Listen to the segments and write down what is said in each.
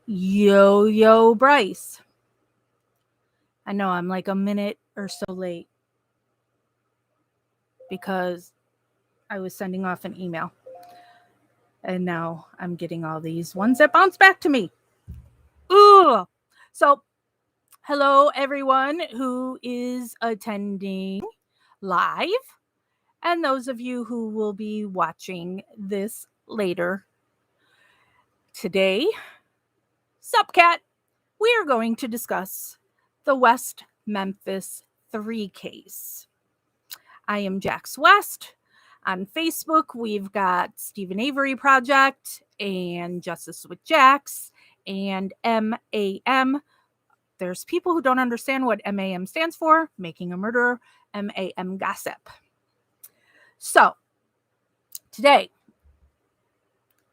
Yo, Bryce. I know I'm like a minute or so late because I was sending off an email. And now I'm getting all these ones that bounce back to me. Ooh. So, hello everyone who is attending live and those of you who will be watching this later. Today, Subcat, we are going to discuss the West Memphis 3 case. I am Jax West. On Facebook, we've got Stephen Avery Project and Justice with Jax and MAM. There's people who don't understand what MAM stands for, Making a Murderer, MAM Gossip. So, today,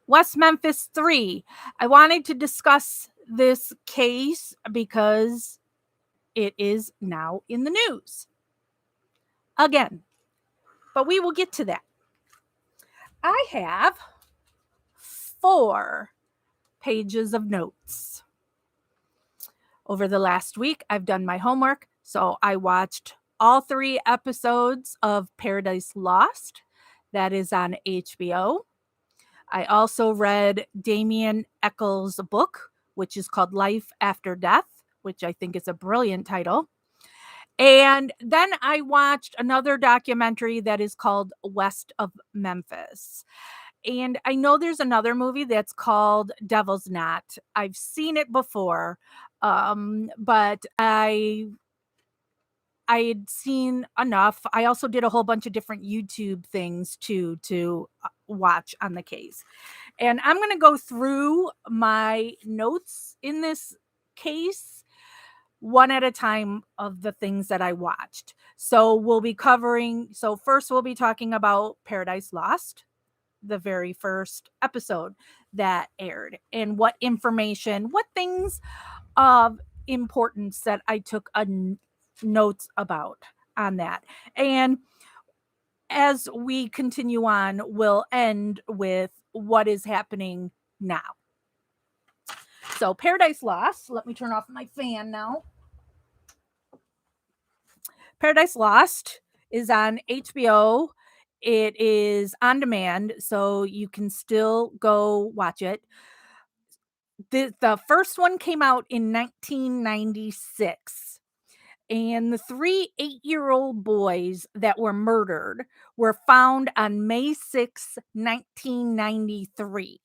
West Memphis 3. I wanted to discuss this case because it is now in the news. Again, but we will get to that. I have 4 pages of notes. Over the last week, I've done my homework, so I watched all 3 episodes of Paradise Lost. That is on HBO. I also read Damien Eccles' book, which is called Life After Death, which I think is a brilliant title. And then I watched another documentary that is called West of Memphis. And I know there's another movie that's called Devil's Knot. I've seen it before, but I had seen enough. I also did a whole bunch of different YouTube things to watch on the case. And I'm going to go through my notes in this case one at a time of the things that I watched. So first we'll be talking about Paradise Lost, the very first episode that aired, and what things of importance that I took notes about on that. And as we continue on, we'll end with what is happening now. So, Paradise Lost, let me turn off my fan now. Paradise Lost is on HBO. It is on demand, so you can still go watch it. The first one came out in 1996. And the 3 8-year-old boys that were murdered were found on May 6, 1993.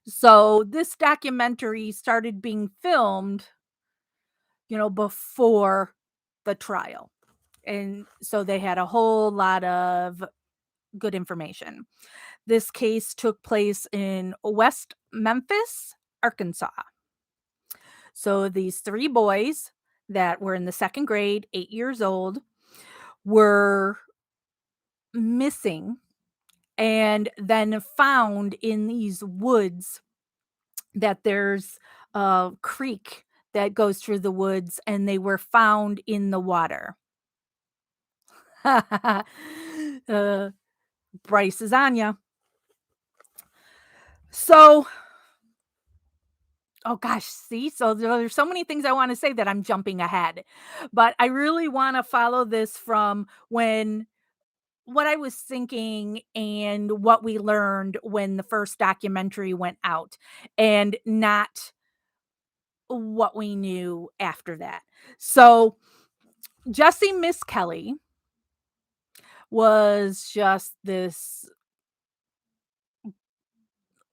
So this documentary started being filmed, before the trial. And so they had a whole lot of good information. This case took place in West Memphis, Arkansas. So these 3 boys that were in the 2nd grade, 8 years old, were missing and then found in these woods. That there's a creek that goes through the woods, and they were found in the water. Bryce is on ya. So, oh gosh, see? So there's so many things I want to say that I'm jumping ahead. But I really want to follow this from what I was thinking and what we learned when the first documentary went out, and not what we knew after that. So Jesse Miss Kelly was just this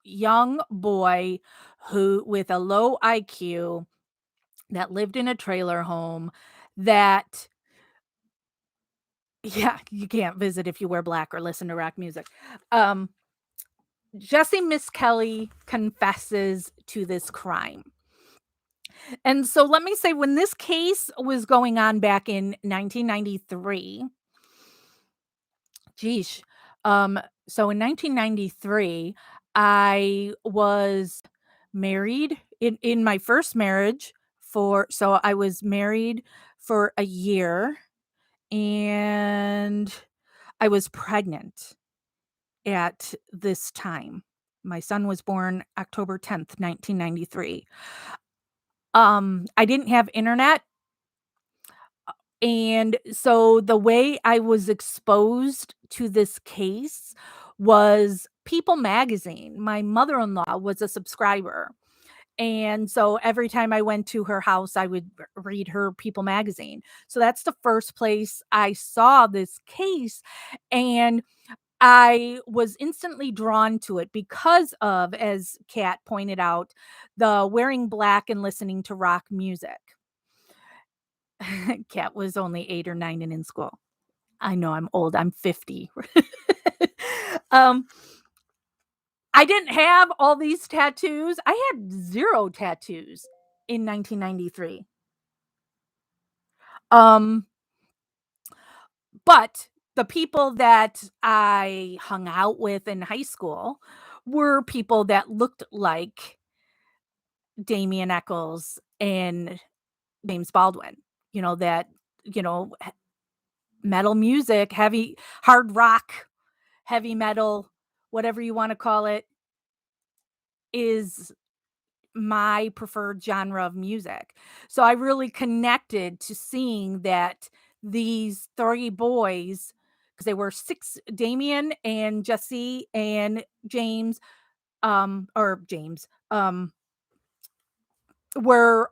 young boy who with a low IQ that lived in a trailer home that you can't visit if you wear black or listen to rock music. Jesse Miss Kelly confesses to this crime. And so let me say, when this case was going on back in 1993, so in 1993, I was married in my first marriage so I was married for a year, and I was pregnant at this time. My son was born October 10th, 1993. I didn't have internet, and so the way I was exposed to this case was People Magazine. My mother-in-law was a subscriber, and so every time I went to her house, I would read her People Magazine. So that's the first place I saw this case, and I was instantly drawn to it because of, as Kat pointed out, the wearing black and listening to rock music. Kat was only 8 or 9 and in school. I know I'm old, I'm 50. Um, I didn't have all these tattoos. I had 0 tattoos in 1993. Um, but the people that I hung out with in high school were people that looked like Damien Eccles and James Baldwin, that, you know, metal music, heavy hard rock, heavy metal, whatever you wanna call it, is my preferred genre of music. So I really connected to seeing that these 3 boys, because they were 6, Damien and Jesse and James, or James, were,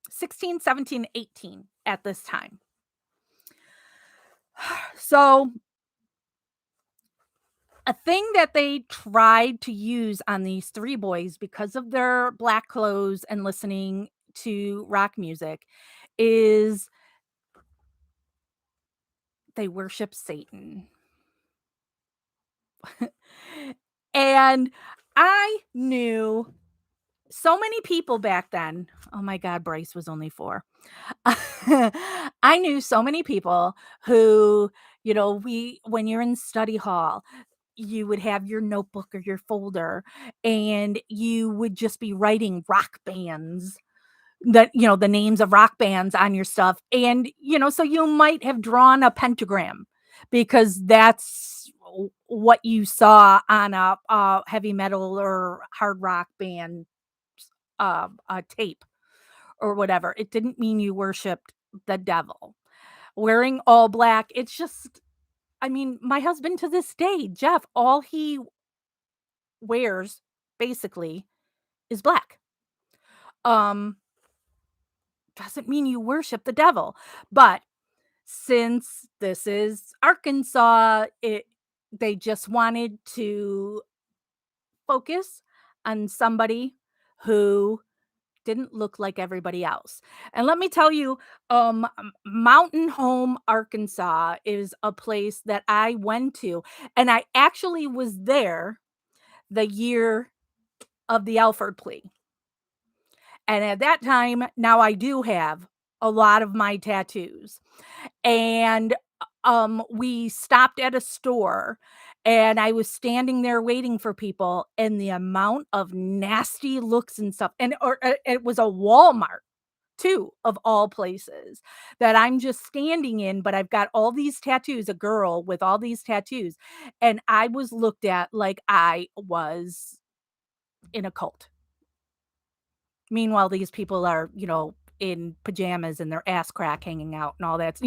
16, 17, 18 at this time. So a thing that they tried to use on these 3 boys because of their black clothes and listening to rock music is they worship Satan. And I knew so many people back then. Oh my God, Bryce was only 4. I knew so many people who, when you're in study hall, you would have your notebook or your folder and you would just be writing rock bands, that, the names of rock bands on your stuff. And, so you might have drawn a pentagram because that's what you saw on a heavy metal or hard rock band a tape or whatever. It didn't mean you worshiped the devil. Wearing all black, it's just, I mean, my husband to this day, Jeff, all he wears basically is black. Um, doesn't mean you worship the devil. But since this is Arkansas, they just wanted to focus on somebody who didn't look like everybody else. And let me tell you, Mountain Home, Arkansas is a place that I went to, and I actually was there the year of the Alfred Plea. And at that time, now I do have a lot of my tattoos. And we stopped at a store and I was standing there waiting for people, and the amount of nasty looks and stuff, and it was a Walmart too, of all places, that I'm just standing in, but I've got all these tattoos, a girl with all these tattoos, and I was looked at like I was in a cult. Meanwhile, these people are, in pajamas and their ass crack hanging out and all that.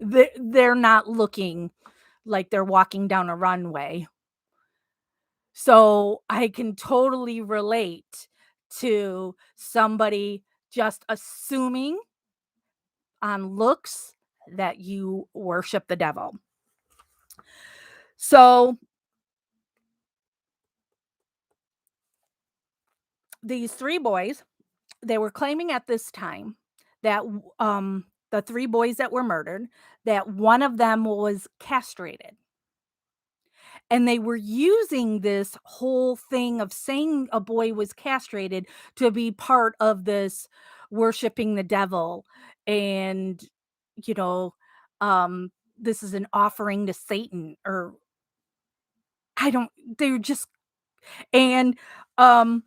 They're not looking like they're walking down a runway. So I can totally relate to somebody just assuming on looks that you worship the devil. So these 3 boys, they were claiming at this time that the 3 boys that were murdered, that one of them was castrated. And they were using this whole thing of saying a boy was castrated to be part of this worshiping the devil, and, you know, this is an offering to Satan, or I don't they're just, and, um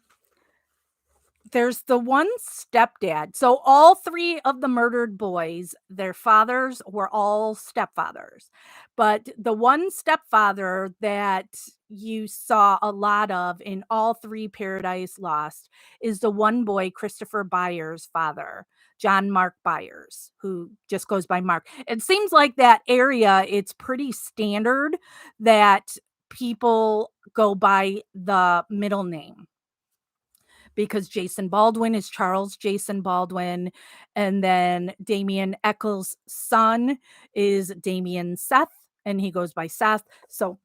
There's the one stepdad. So all 3 of the murdered boys, their fathers were all stepfathers. But the one stepfather that you saw a lot of in all 3 Paradise Lost is the one boy, Christopher Byers' father, John Mark Byers, who just goes by Mark. It seems like that area, it's pretty standard that people go by the middle name, because Jason Baldwin is Charles Jason Baldwin, and then Damien Eccles' son is Damien Seth, and he goes by Seth. So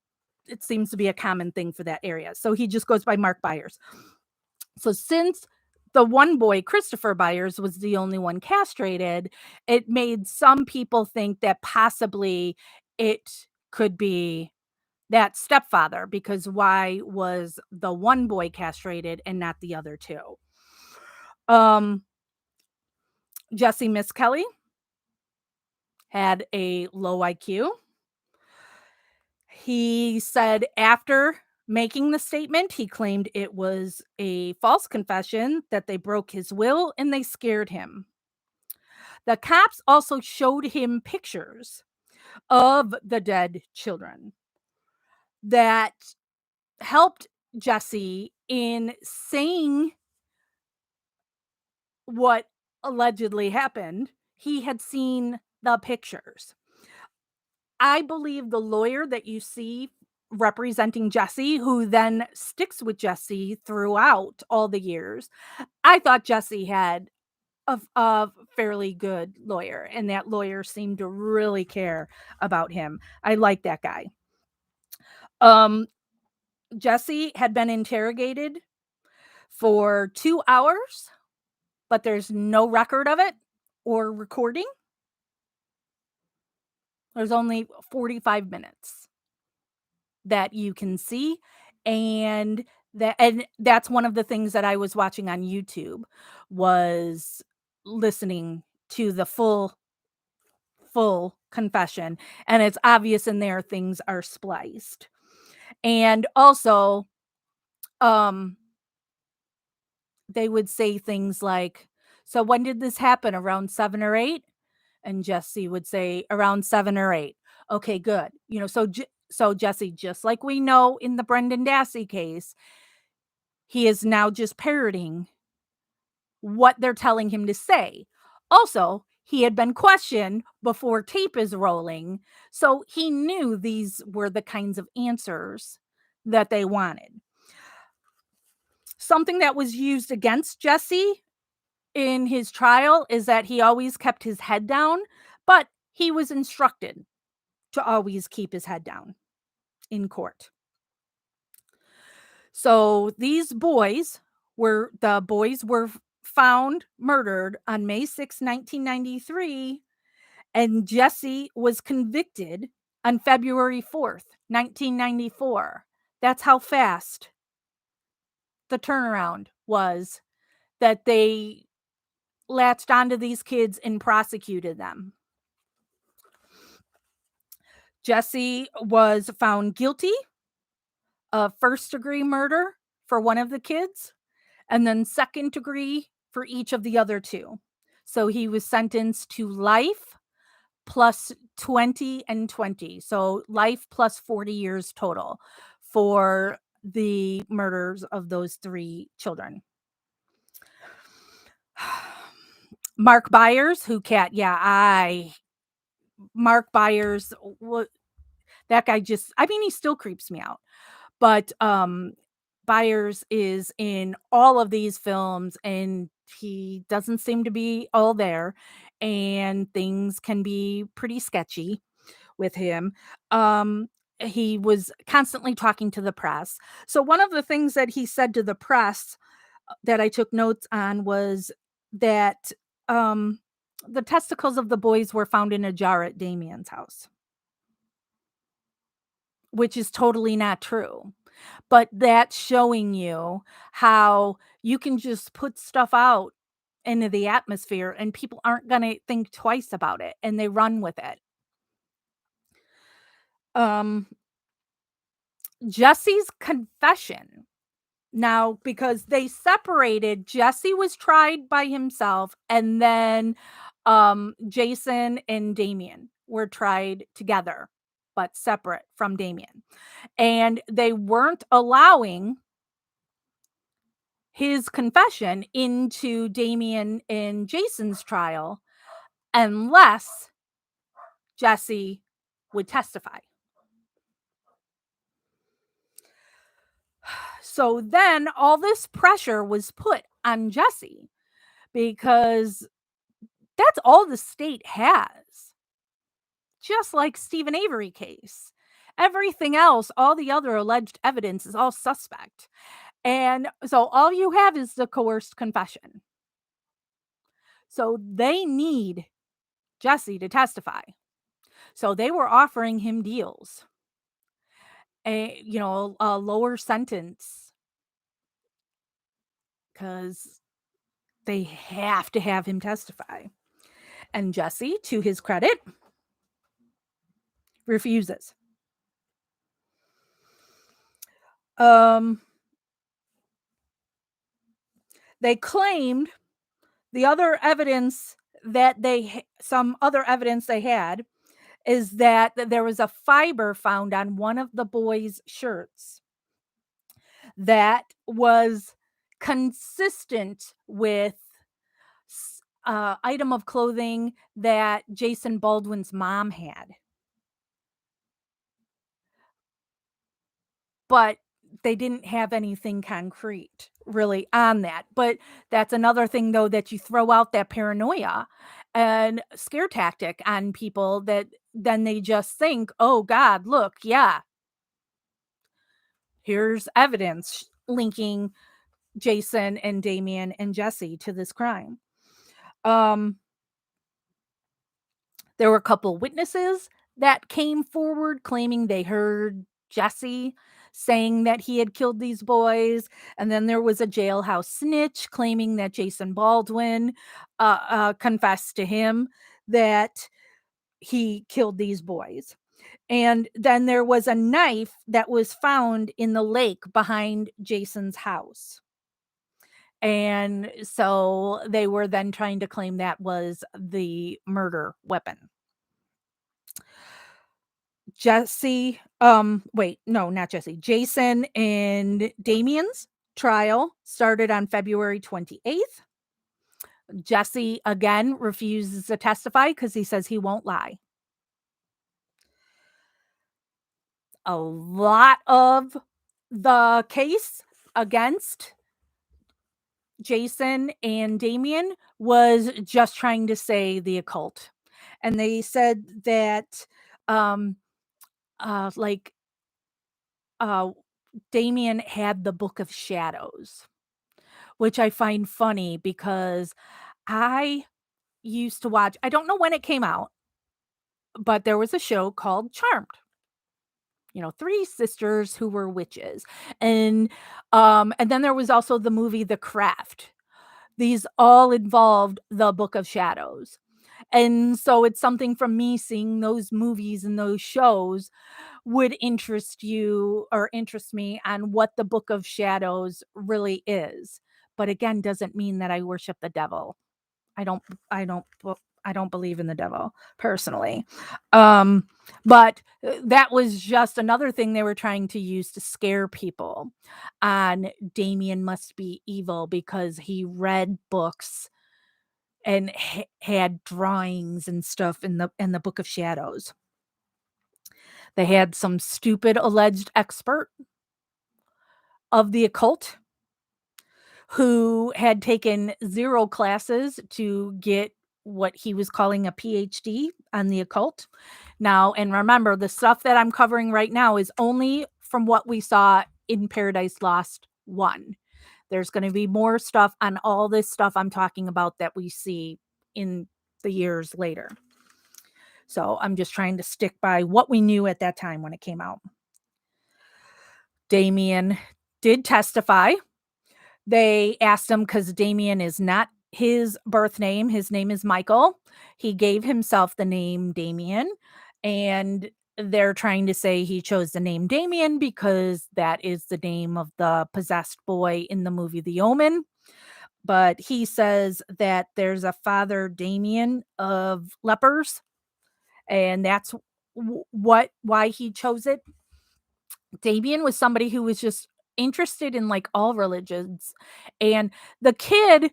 it seems to be a common thing for that area. So he just goes by Mark Byers. So since the one boy, Christopher Byers, was the only one castrated, it made some people think that possibly it could be that stepfather, because why was the one boy castrated and not the other two? Um, Jesse Miss Kelly had a low IQ. He said after making the statement, he claimed it was a false confession, that they broke his will and they scared him. The cops also showed him pictures of the dead children that helped Jesse in saying what allegedly happened. He had seen the pictures. I believe the lawyer that you see representing Jesse, who then sticks with Jesse throughout all the years, I thought Jesse had a fairly good lawyer, and that lawyer seemed to really care about him. I like that guy. Um, Jesse had been interrogated for 2 hours, but there's no record of it or recording. There's only 45 minutes that you can see, and that's one of the things that I was watching on YouTube, was listening to the full confession, and it's obvious in there things are spliced. And also, um, they would say things like, "So when did this happen? Around 7 or 8?" And Jesse would say, "Around 7 or 8." Okay, good. So Jesse, just like we know in the Brendan Dassey case, he is now just parroting what they're telling him to say. Also, he had been questioned before tape is rolling, so he knew these were the kinds of answers that they wanted. Something that was used against Jesse in his trial is that he always kept his head down, but he was instructed to always keep his head down in court. So these boys were found murdered on May 6, 1993, and Jesse was convicted on February 4th, 1994. That's how fast the turnaround was, that they latched onto these kids and prosecuted them. Jesse was found guilty of first-degree murder for one of the kids, and then second degree for each of the other 2. So he was sentenced to life plus 20 and 20. So life plus 40 years total for the murders of those 3 children. Mark Byers, Mark Byers, that guy he still creeps me out. But Byers is in all of these films, and he doesn't seem to be all there, and things can be pretty sketchy with him. He was constantly talking to the press. So one of the things that he said to the press that I took notes on was that um, the testicles of the boys were found in a jar at Damien's house, which is totally not true. But that's showing you how you can just put stuff out into the atmosphere and people aren't going to think twice about it, and they run with it. Um, Jesse's confession Now, because they separated, Jesse was tried by himself, and then Jason and Damien were tried together, but separate from Damien. And they weren't allowing his confession into Damien and Jason's trial unless Jesse would testify. So then all this pressure was put on Jesse because that's all the state has. Just like Stephen Avery case. Everything else, all the other alleged evidence is all suspect. And so all you have is the coerced confession. So they need Jesse to testify. So they were offering him deals. A lower sentence because they have to have him testify. And Jesse, to his credit, refuses. They claimed the other evidence that some other evidence they had is that there was a fiber found on one of the boys' shirts that was consistent with item of clothing that Jason Baldwin's mom had. But they didn't have anything concrete really on that. But that's another thing, though, that you throw out that paranoia and scare tactic on people that then they just think, oh, God, look, yeah, here's evidence linking Jason and Damien and Jesse to this crime. There were a couple witnesses that came forward claiming they heard Jesse saying that he had killed these boys. And then there was a jailhouse snitch claiming that Jason Baldwin confessed to him that he killed these boys. And then there was a knife that was found in the lake behind Jason's house. And so they were then trying to claim that was the murder weapon. Jesse, wait, no, not Jesse. Jason and Damien's trial started on February 28th. Jesse again refuses to testify because he says he won't lie. A lot of the case against Jason and Damien was just trying to say the occult. And they said that Damien had the Book of Shadows, which I find funny because I used to watch, I don't know when it came out, but there was a show called Charmed. Three sisters who were witches. And then there was also the movie The Craft. These all involved the Book of Shadows. And so it's something from me seeing those movies and those shows would interest you or interest me on what the Book of Shadows really is. But again, doesn't mean that I worship the devil. I don't believe in the devil personally. But that was just another thing they were trying to use to scare people on Damien must be evil because he read books and had drawings and stuff in the Book of Shadows. They had some stupid alleged expert of the occult who had taken 0 classes to get what he was calling a PhD on the occult. Now, and remember, the stuff that I'm covering right now is only from what we saw in Paradise Lost 1. There's going to be more stuff on all this stuff I'm talking about that we see in the years later. So I'm just trying to stick by what we knew at that time when it came out. Damien did testify. They asked him because Damien is not his birth name. His name is Michael. He gave himself the name Damien. And they're trying to say he chose the name Damien because that is the name of the possessed boy in the movie The Omen. But he says that there's a Father Damien of lepers, and that's why he chose it. Damien was somebody who was just interested in like all religions, and the kid,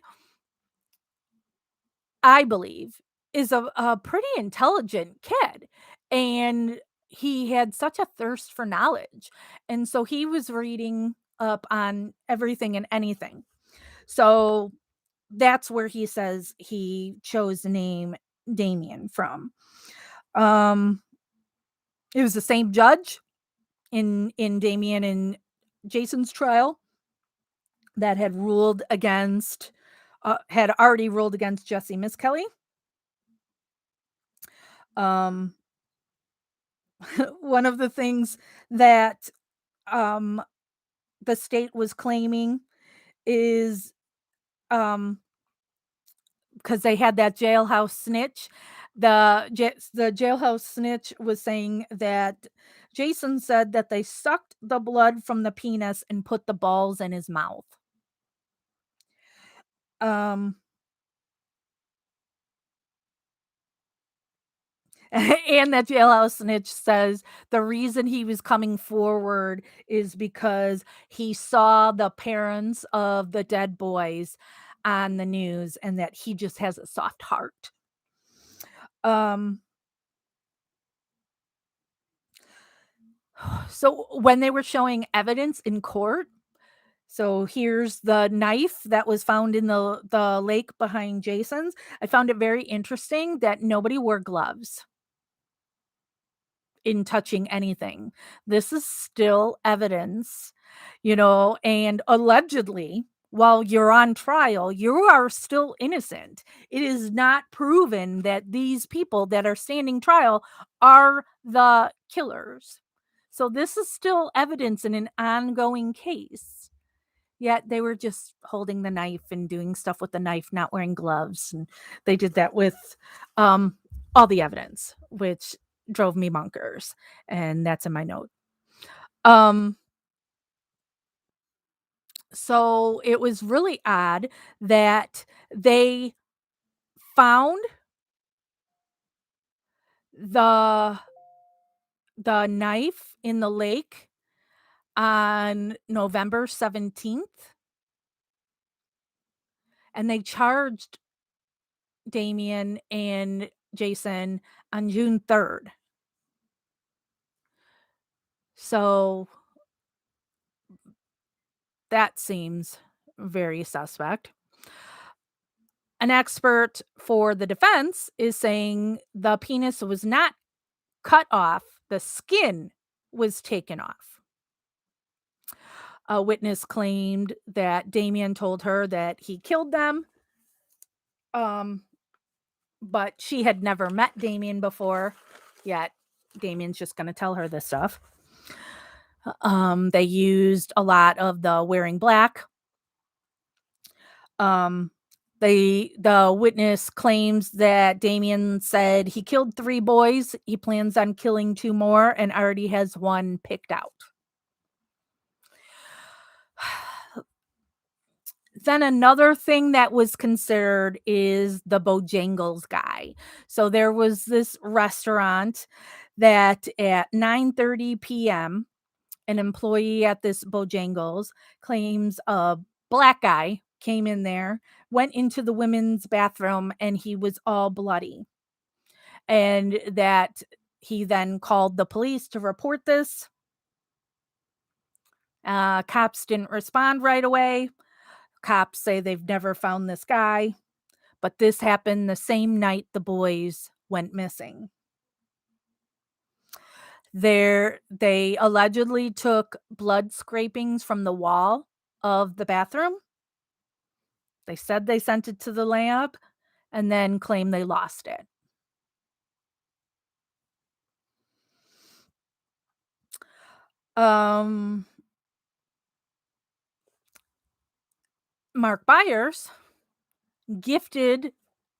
I believe, is a pretty intelligent kid, and he had such a thirst for knowledge, and so he was reading up on everything and anything. So that's where he says he chose the name Damien from. Um, it was the same judge in Damien and Jason's trial that had already ruled against Jesse Miss Kelly. Um, one of the things that um, the state was claiming is because they had that jailhouse snitch. The jailhouse snitch was saying that Jason said that they sucked the blood from the penis and put the balls in his mouth. Um, and that jailhouse snitch says the reason he was coming forward is because he saw the parents of the dead boys on the news and that he just has a soft heart. Um, so when they were showing evidence in court, so here's the knife that was found in the lake behind Jason's. I found it very interesting that nobody wore gloves in touching anything. This is still evidence, and allegedly, while you're on trial, you are still innocent. It is not proven that these people that are standing trial are the killers. So this is still evidence in an ongoing case. Yet they were just holding the knife and doing stuff with the knife, not wearing gloves. And they did that with um, all the evidence, which drove me bonkers. And that's in my note. Um, so it was really odd that they found the the knife in the lake on November 17th, and they charged Damien and Jason on June 3rd. So that seems very suspect. An expert for the defense is saying the penis was not cut off, the skin was taken off. A witness claimed that Damien told her that he killed them, um, but she had never met Damien before, yet Damien's just going to tell her this stuff. They used a lot of the wearing black. The witness claims that Damien said he killed 3 boys. He plans on killing 2 more and already has 1 picked out. Then another thing that was considered is the Bojangles guy. So there was this restaurant that at 9:30 p.m., an employee at this Bojangles claims a black guy came in there, went into the women's bathroom, and he was all bloody. And that he then called the police to report this. Cops didn't respond right away. Cops say they've never found this guy, but this happened the same night the boys went missing. They allegedly took blood scrapings from the wall of the bathroom. They said they sent it to the lab and then claimed they lost it. Mark Byers gifted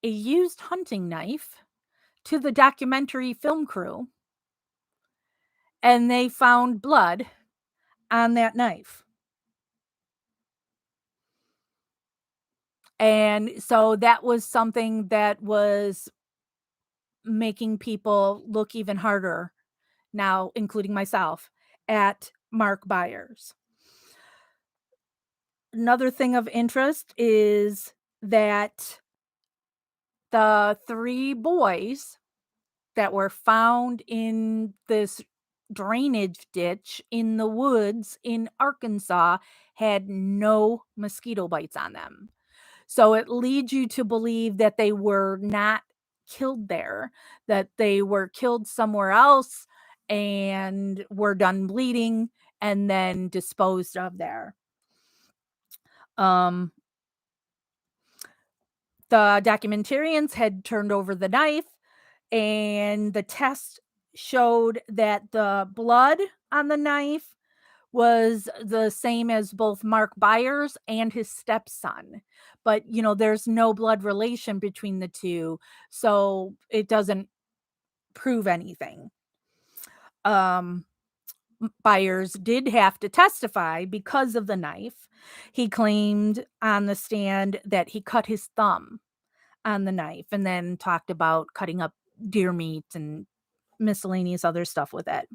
a used hunting knife to the documentary film crew and they found blood on that knife. And so that was something that was making people look even harder now, including myself, at Mark Byers. Another thing of interest is that the 3 boys that were found in this drainage ditch in the woods in Arkansas had no mosquito bites on them. So it leads you to believe that they were not killed there, that they were killed somewhere else and were done bleeding and then disposed of there. Um, the documentarians had turned over the knife, and the test showed that the blood on the knife was the same as both Mark Byers and his stepson. But, there's no blood relation between the two, so it doesn't prove anything. Byers did have to testify because of the knife. He claimed on the stand that he cut his thumb on the knife and then talked about cutting up deer meat and miscellaneous other stuff with it.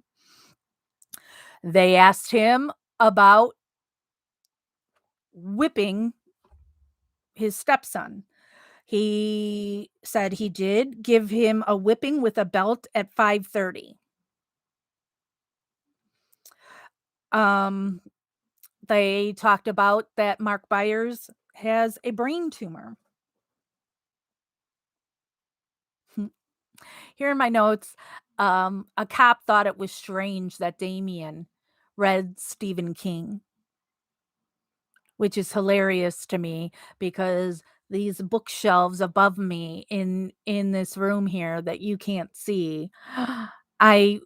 They asked him about whipping his stepson. He said he did give him a whipping with a belt at 5:30. Um, they talked about that Mark Byers has a brain tumor. Here in my notes, a cop thought it was strange that Damien read Stephen King, which is hilarious to me because these bookshelves above me in this room here that you can't see, I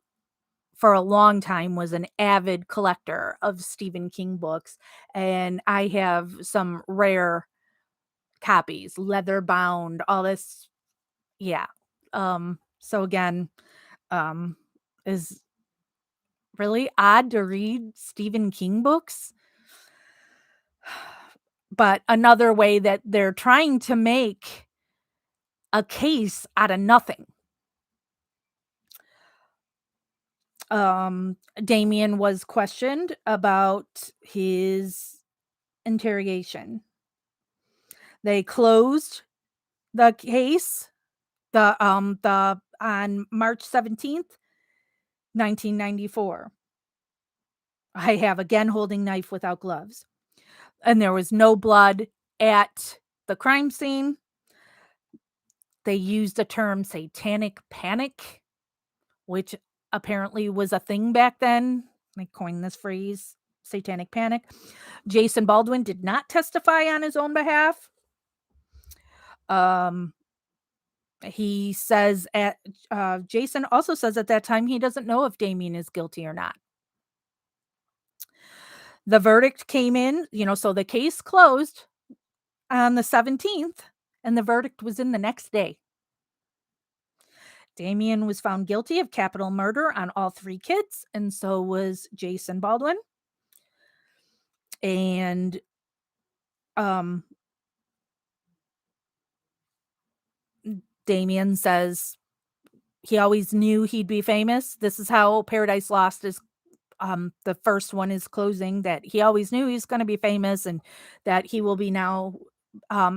for a long time was an avid collector of Stephen King books, and I have some rare copies, leather bound, all this. Yeah. So again, um is really odd to read Stephen King books. But another way that they're trying to make a case out of nothing. Damien was questioned about his interrogation. They closed the case the on March 17th, 1994. I have again holding knife without gloves. And there was no blood at the crime scene. They used the term satanic panic, which apparently was a thing back then. I coined this phrase, satanic panic. Jason Baldwin did not testify on his own behalf. Um, he says Jason also says at that time he doesn't know if Damien is guilty or not. The verdict came in, so the case closed on the 17th, and the verdict was in the next day. Damien was found guilty of capital murder on all 3 kids, and so was Jason Baldwin. And Damien says he always knew he'd be famous. This is how Paradise Lost is. The first one is closing, that he always knew he's going to be famous and that he will be now.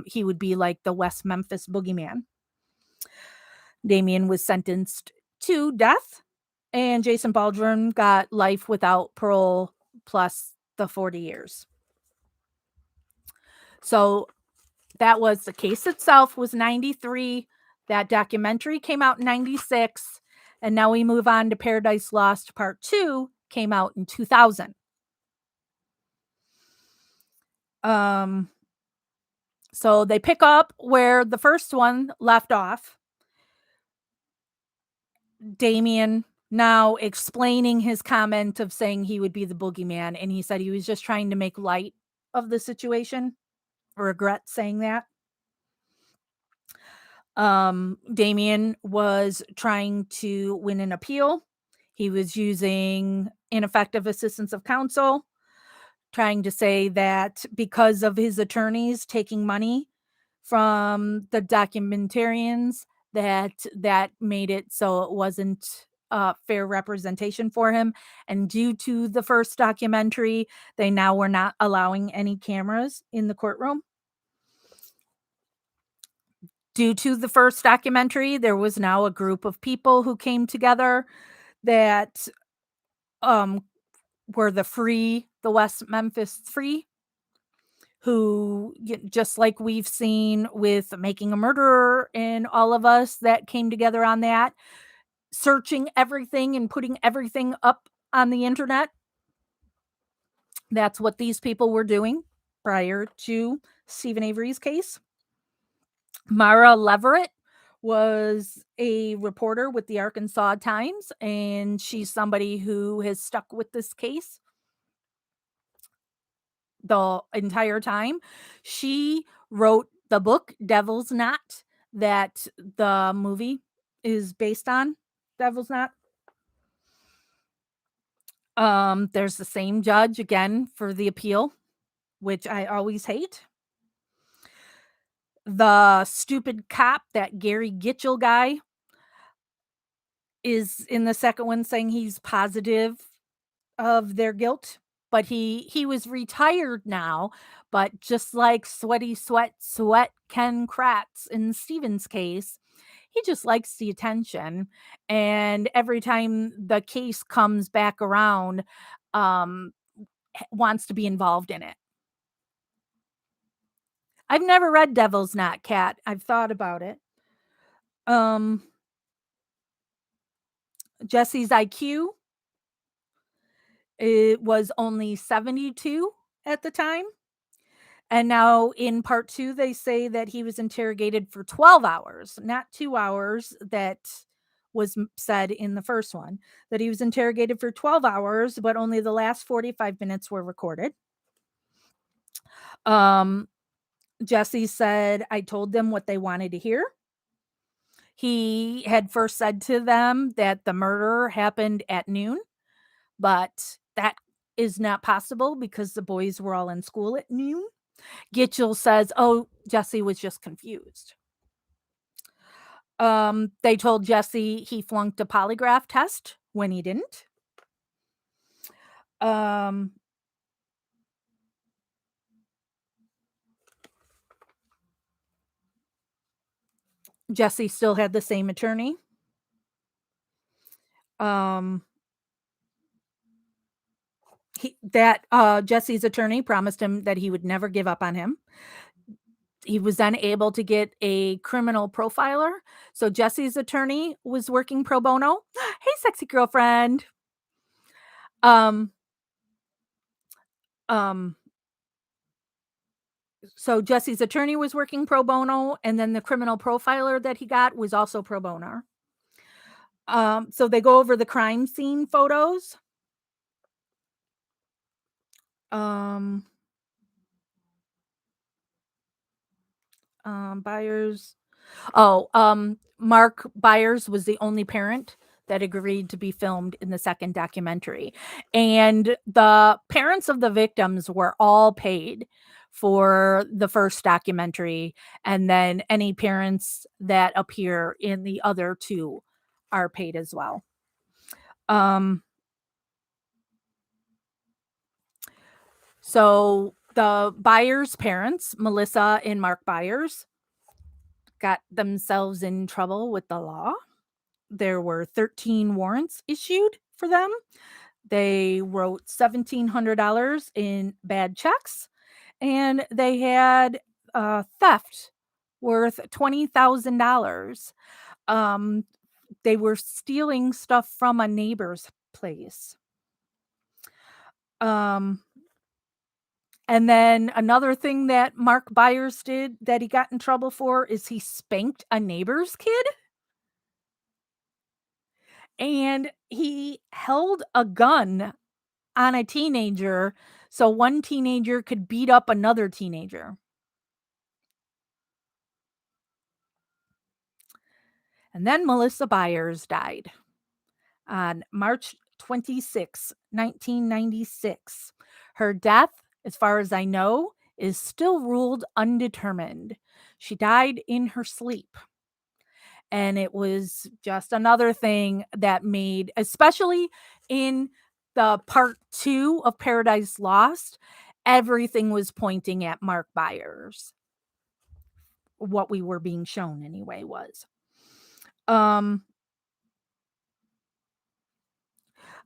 He would be like the West Memphis boogeyman. Damien was sentenced to death, and Jason Baldwin got life without parole plus the 40 years. So that was the case itself was 93. That documentary came out in 96. And now we move on to Paradise Lost Part 2, came out in 2000. So they pick up where the first one left off. Damien now explaining his comment of saying he would be the boogeyman, and he said he was just trying to make light of the situation. Regret saying that. Damien was trying to win an appeal. He was using ineffective assistance of counsel, trying to say that because of his attorneys taking money from the documentarians, that made it so it wasn't fair representation for him. And due to the first documentary, they now were not allowing any cameras in the courtroom. Due to the first documentary, there was now a group of people who came together that um, were the West Memphis Free, who, just like we've seen with Making a Murderer and all of us that came together on that, searching everything and putting everything up on the internet. That's what these people were doing prior to Stephen Avery's case. Mara Leverett was a reporter with the Arkansas Times, and she's somebody who has stuck with this case the entire time. She wrote the book Devil's Knot that the movie is based on. Devil's Knot. There's the same judge again for the appeal, which I always hate. The stupid cop, that Gary Gitchell guy, is in the second one saying he's positive of their guilt, but he was retired now. But just like Sweat Ken Kratz in Stephen's case, he just likes the attention, and every time the case comes back around, um, wants to be involved in it. I've never read Devil's Knot, Cat. I've thought about it. Um, Jesse's IQ, it was only 72 at the time. And now in part 2, they say that he was interrogated for 12 hours, not 2 hours that was said in the first one, that he was interrogated for 12 hours, but only the last 45 minutes were recorded. Jesse said, I told them what they wanted to hear. He had first said to them that the murder happened at noon, but that is not possible because the boys were all in school at noon. Gitchell says, oh, Jesse was just confused. They told Jesse he flunked a polygraph test when he didn't. Jesse still had the same attorney. Jesse's attorney promised him that he would never give up on him. He was then able to get a criminal profiler. So Jesse's attorney was working pro bono. Hey, sexy girlfriend. So Jesse's attorney was working pro bono, and then the criminal profiler that he got was also pro bono. So they go over the crime scene photos. Byers. Mark Byers was the only parent that agreed to be filmed in the second documentary. And the parents of the victims were all paid for the first documentary. And then any parents that appear in the other two are paid as well. So the Byers parents, Melissa and Mark Byers, got themselves in trouble with the law. There were 13 warrants issued for them. They wrote $1,700 in bad checks, and they had theft worth $20,000. They were stealing stuff from a neighbor's place. And then another thing that Mark Byers did that he got in trouble for is he spanked a neighbor's kid. And he held a gun on a teenager so one teenager could beat up another teenager. And then Melissa Byers died. on March 26, 1996. Her death, as far as I know, is still ruled undetermined. She died in her sleep. And it was just another thing that made, especially in the part 2 of Paradise Lost, everything was pointing at Mark Byers. What we were being shown anyway was. Um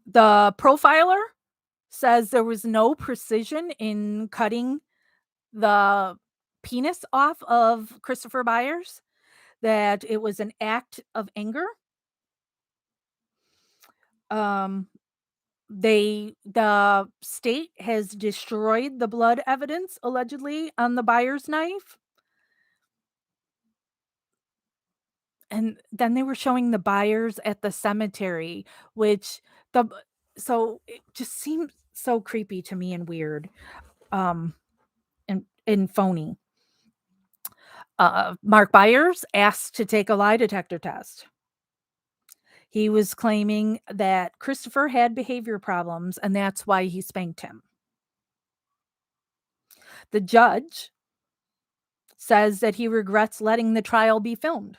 the profiler says there was no precision in cutting the penis off of Christopher Byers, that it was an act of anger. Um the state has destroyed the blood evidence allegedly on the Byers knife. And then they were showing the Byers at the cemetery, which the so it just seemed so creepy to me and weird, um, and phony. Mark Byers asked to take a lie detector test. He was claiming that Christopher had behavior problems, and that's why he spanked him. The judge says that he regrets letting the trial be filmed.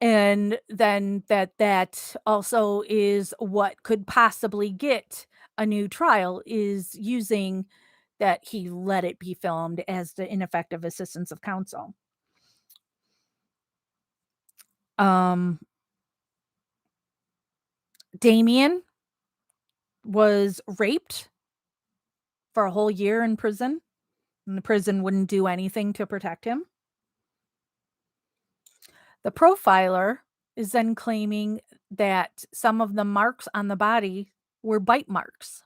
And then that also is what could possibly get a new trial, is using that he let it be filmed as the ineffective assistance of counsel. Um, Damien was raped for a whole year in prison, and the prison wouldn't do anything to protect him. The profiler is then claiming that some of the marks on the body were bite marks,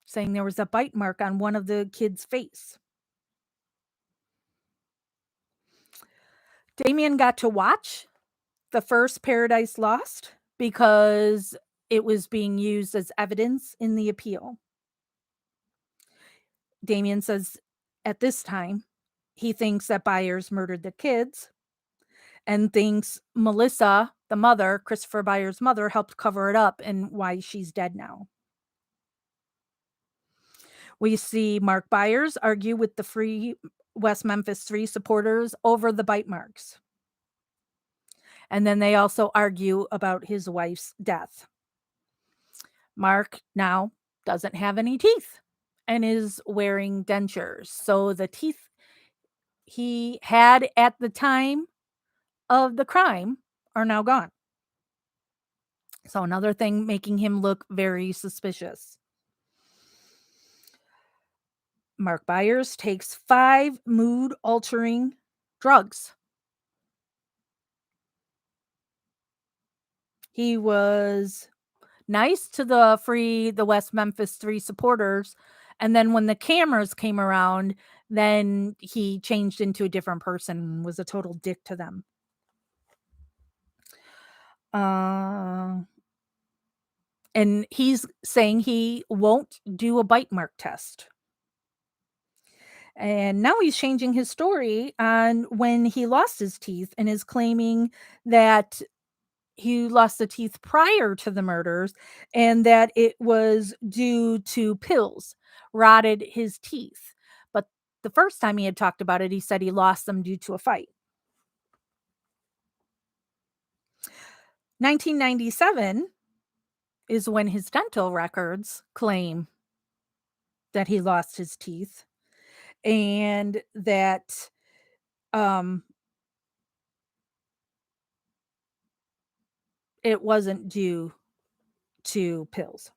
saying there was a bite mark on one of the kids' face. Damien got to watch the first Paradise Lost because it was being used as evidence in the appeal. Damien says at this time he thinks that Byers murdered the kids and thinks Melissa, the mother, Christopher Byers' mother, helped cover it up and why she's dead now. We see Mark Byers argue with the Free West Memphis 3 supporters over the bite marks. And then they also argue about his wife's death. Mark now doesn't have any teeth and is wearing dentures. So the teeth he had at the time of the crime are now gone. So another thing making him look very suspicious. Mark Byers takes 5 mood-altering drugs. He was nice to the West Memphis 3 supporters, and then when the cameras came around, then he changed into a different person and was a total dick to them. And he's saying he won't do a bite mark test. And now he's changing his story on when he lost his teeth and is claiming that he lost the teeth prior to the murders and that it was due to pills rotted his teeth. But the first time he had talked about it, he said he lost them due to a fight. 1997 is when his dental records claim that he lost his teeth and that it wasn't due to pills.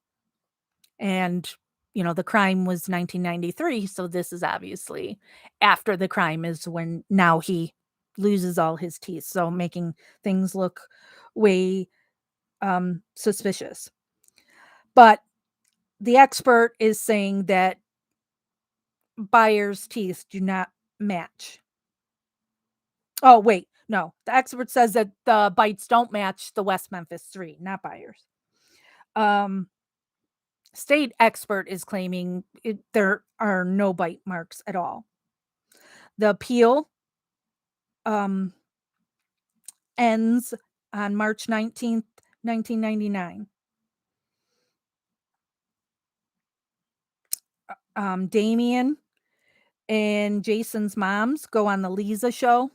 And the crime was 1993, so this is obviously after the crime is when now he loses all his teeth, so making things look way suspicious. But the expert is saying that Byers' teeth do not match. Oh, wait, no. The expert says that the bites don't match the West Memphis 3, not Byers. State expert is claiming there are no bite marks at all. The appeal ends on March 19th, 1999. Damien and Jason's moms go on the Lisa show.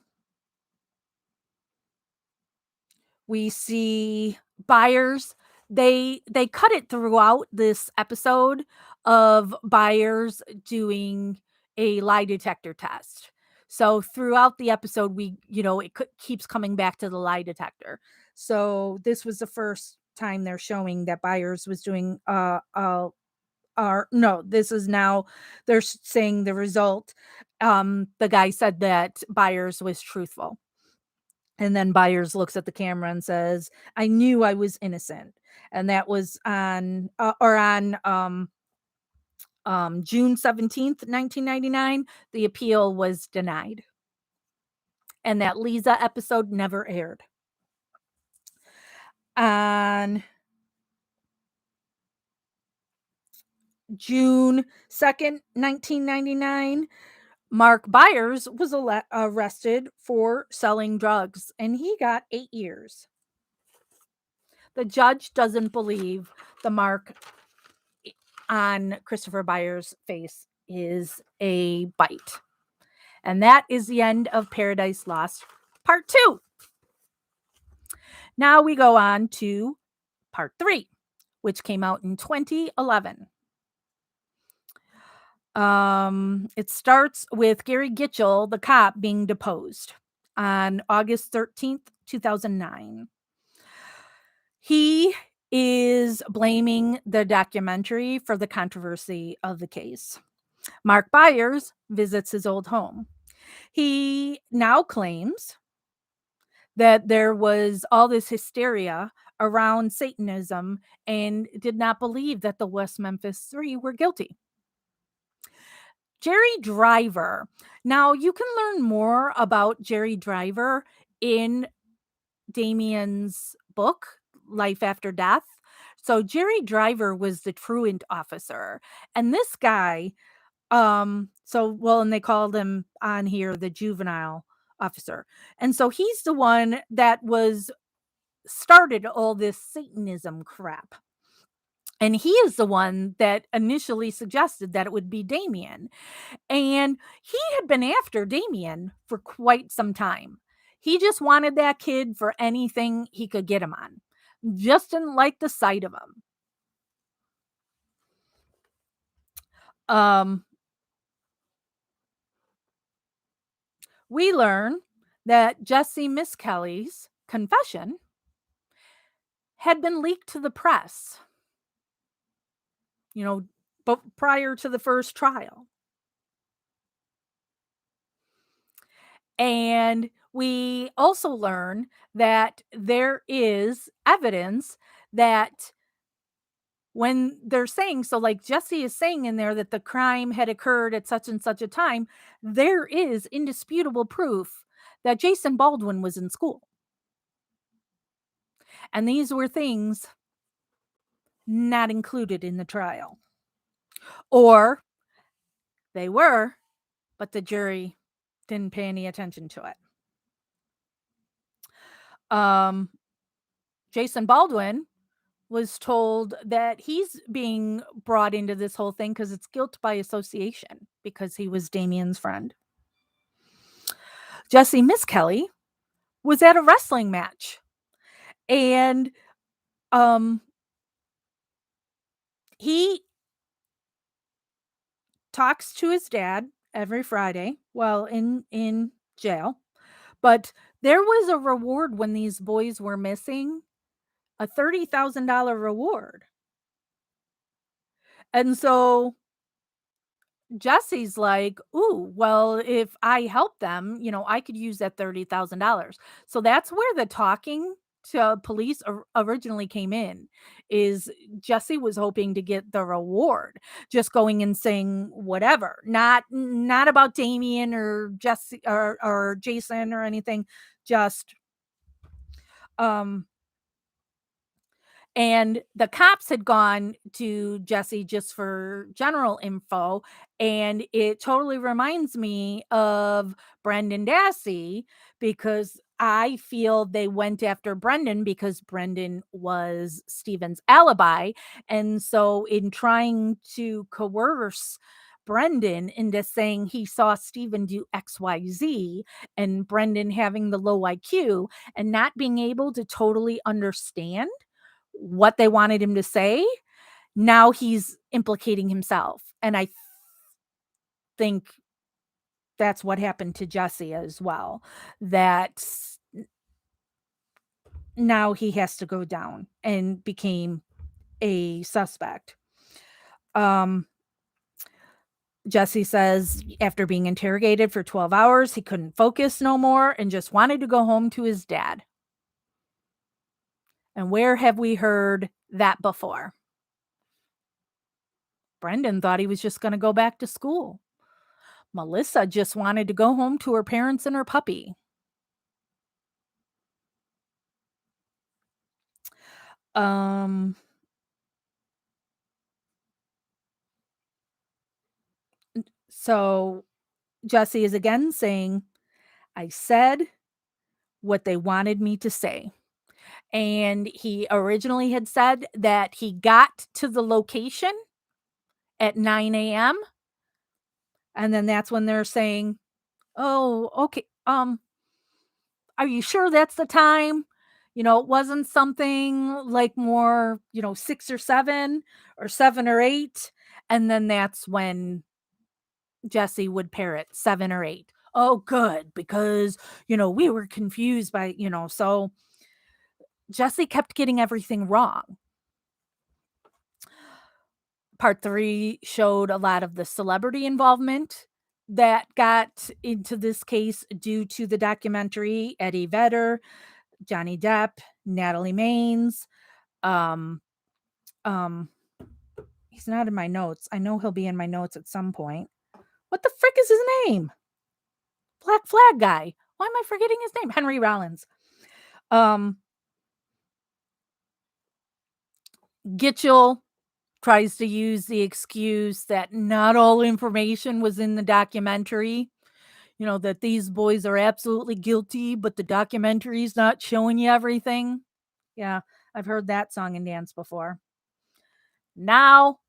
We see Byers. They cut it throughout this episode of Byers doing a lie detector test. So throughout the episode, keeps coming back to the lie detector. So this was the first time they're showing that Byers was doing no, this is now they're saying the result. The guy said that Byers was truthful. And then Byers looks at the camera and says, "I knew I was innocent." And that was on June 17th, 1999. The appeal was denied. And that Lisa episode never aired. On June 2nd, 1999, Mark Byers was arrested for selling drugs, and he got 8 years. The judge doesn't believe the mark on Christopher Byers' face is a bite. And that is the end of Paradise Lost Part 2. Now we go on to Part 3, which came out in 2011. It starts with Gary Gitchell, the cop, being deposed on August 13th, 2009. He is blaming the documentary for the controversy of the case. Mark Byers visits his old home. He now claims that there was all this hysteria around Satanism and did not believe that the West Memphis Three were guilty. Jerry Driver. Now, you can learn more about Jerry Driver in Damien's book, Life After Death. So Jerry Driver was the truant officer. And this guy, and they called him on here the juvenile officer. And so he's the one that started all this Satanism crap. And he is the one that initially suggested that it would be Damien. And he had been after Damien for quite some time. He just wanted that kid for anything he could get him on. Just didn't like the sight of him. We learn that Jesse Miss Kelly's confession had been leaked to the press, but prior to the first trial. And we also learn that there is evidence that when they're saying, so like Jesse is saying in there that the crime had occurred at such and such a time, there is indisputable proof that Jason Baldwin was in school. And these were things not included in the trial. Or they were, but the jury didn't pay any attention to it. Jason Baldwin was told that he's being brought into this whole thing because it's guilt by association because he was Damien's friend. Jesse Miss Kelly was at a wrestling match, and he talks to his dad every Friday while in jail. But there was a reward when these boys were missing, a $30,000 reward. And so Jesse's like, "Ooh, well, if I help them, I could use that $30,000." So that's where the talking to police originally came in. Is Jesse was hoping to get the reward, just going and saying whatever, not about Damien or Jesse or Jason or anything, just and the cops had gone to Jesse just for general info. And it totally reminds me of Brendan Dassey because I feel they went after Brendan because Brendan was Stephen's alibi. And so, in trying to coerce Brendan into saying he saw Stephen do XYZ, and Brendan having the low IQ and not being able to totally understand what they wanted him to say, now he's implicating himself. And I think that's what happened to Jesse as well. That now he has to go down and became a suspect. Jesse says after being interrogated for 12 hours, he couldn't focus no more and just wanted to go home to his dad. And where have we heard that before? Brendan thought he was just going to go back to school. Melissa just wanted to go home to her parents and her puppy. So Jesse is again saying, I said what they wanted me to say. And he originally had said that he got to the location at 9 a.m. And then that's when they're saying, oh, okay, are you sure that's the time? It wasn't something like more, 6 or 7 or 7 or 8. And then that's when Jesse would parrot 7 or 8. Oh, good, because, we were confused by, so Jesse kept getting everything wrong. Part 3 showed a lot of the celebrity involvement that got into this case due to the documentary. Eddie Vedder, Johnny Depp, Natalie Maines. He's not in my notes. I know he'll be in my notes at some point. What the frick is his name? Black Flag guy. Why am I forgetting his name? Henry Rollins. Gitchell tries to use the excuse that not all information was in the documentary. That these boys are absolutely guilty, but the documentary's not showing you everything. Yeah, I've heard that song and dance before. Now,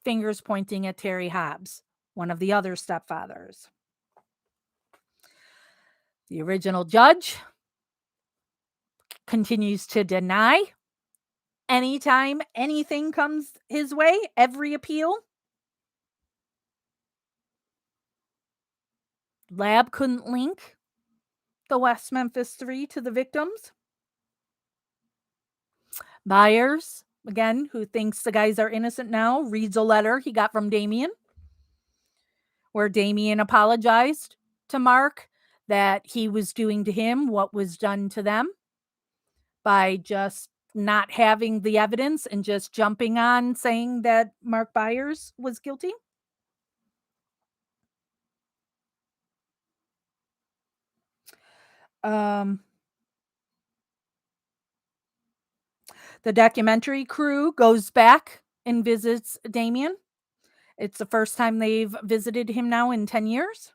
fingers pointing at Terry Hobbs, one of the other stepfathers. The original judge continues to deny anytime anything comes his way, every appeal. Lab couldn't link the West Memphis 3 to the victims. Byers, again, who thinks the guys are innocent now, reads a letter he got from Damien, where Damien apologized to Mark that he was doing to him what was done to them by just not having the evidence and just jumping on saying that Mark Byers was guilty. The documentary crew goes back and visits Damien. It's the first time they've visited him now in 10 years.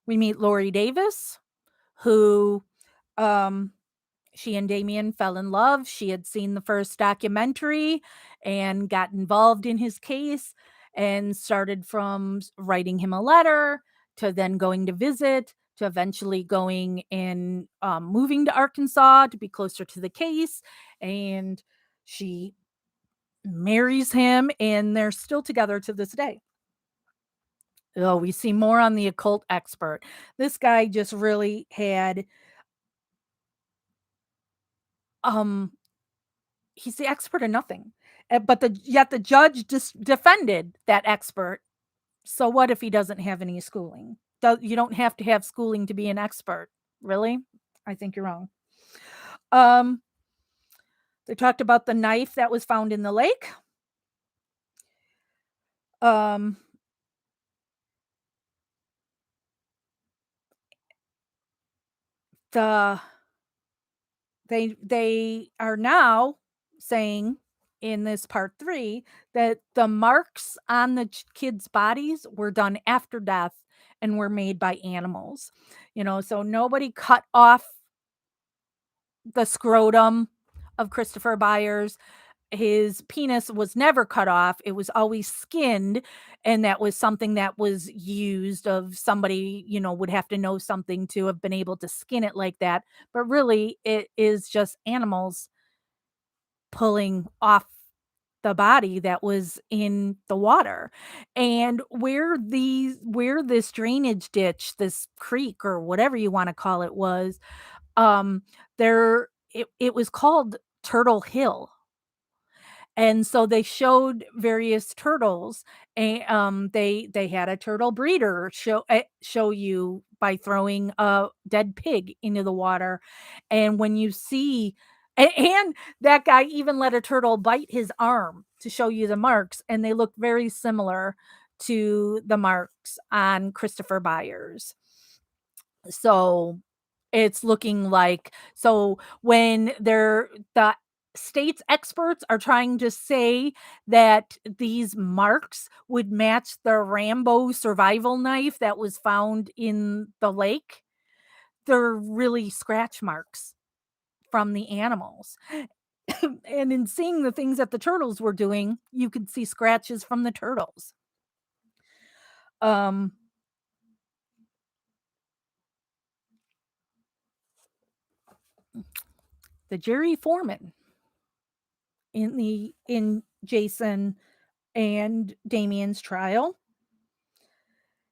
We meet Lori Davis, who she and Damien fell in love. She had seen the first documentary and got involved in his case and started from writing him a letter to then going to visit to eventually going and moving to Arkansas to be closer to the case. And she marries him and they're still together to this day. Oh, we see more on the occult expert. This guy just really had he's the expert in nothing. But yet the judge just defended that expert. So what if he doesn't have any schooling? You don't have to have schooling to be an expert. Really? I think you're wrong. They talked about the knife that was found in the lake. They are now saying in this part 3 that the marks on the kids' bodies were done after death and were made by animals. So nobody cut off the scrotum of Christopher Byers. His penis was never cut off. It was always skinned. And that was something that was used of somebody, would have to know something to have been able to skin it like that. But really, it is just animals pulling off the body that was in the water. And where this drainage ditch, this creek or whatever you want to call it was, um it was called Turtle Hill. And so they showed various turtles, and they had a turtle breeder show you by throwing a dead pig into the water. And when you see and that guy even let a turtle bite his arm to show you the marks, and they look very similar to the marks on Christopher Byers. So it's looking like, so when the state's experts are trying to say that these marks would match the Rambo survival knife that was found in the lake, they're really scratch marks from the animals. And in seeing the things that the turtles were doing, you could see scratches from the turtles. Um the jury foreman in Jason and Damien's trial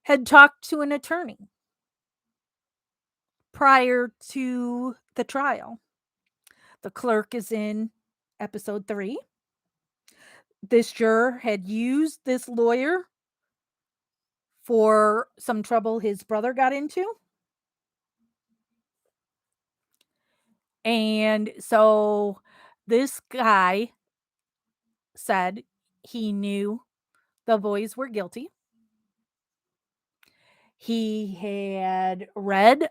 had talked to an attorney prior to the trial. The clerk is in episode 3. This juror had used this lawyer for some trouble his brother got into. And so this guy said he knew the boys were guilty. He had read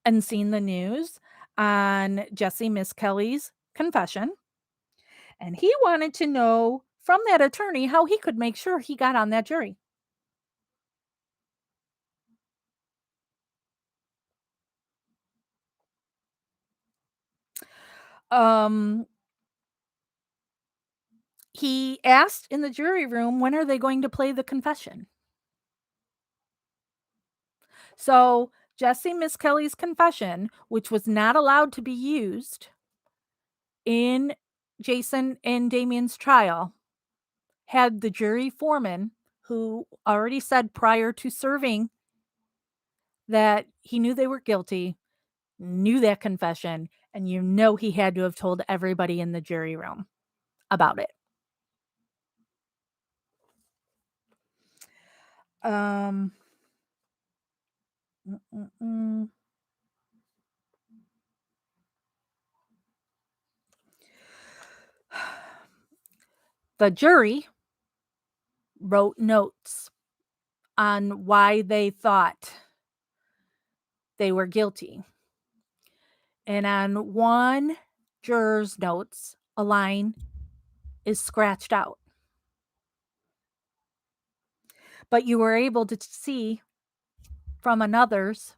and seen the news on Jesse Miss Kelly's confession. And he wanted to know from that attorney how he could make sure he got on that jury. Um, he asked in the jury room, when are they going to play the confession? So Jesse Miss Kelly's confession, which was not allowed to be used in Jason and Damien's trial, had the jury foreman, who already said prior to serving that he knew they were guilty, knew that confession, and he had to have told everybody in the jury room about it. Um, mm, mm, mm. The jury wrote notes on why they thought they were guilty. And on one juror's notes, a line is scratched out. But you were able to see from another's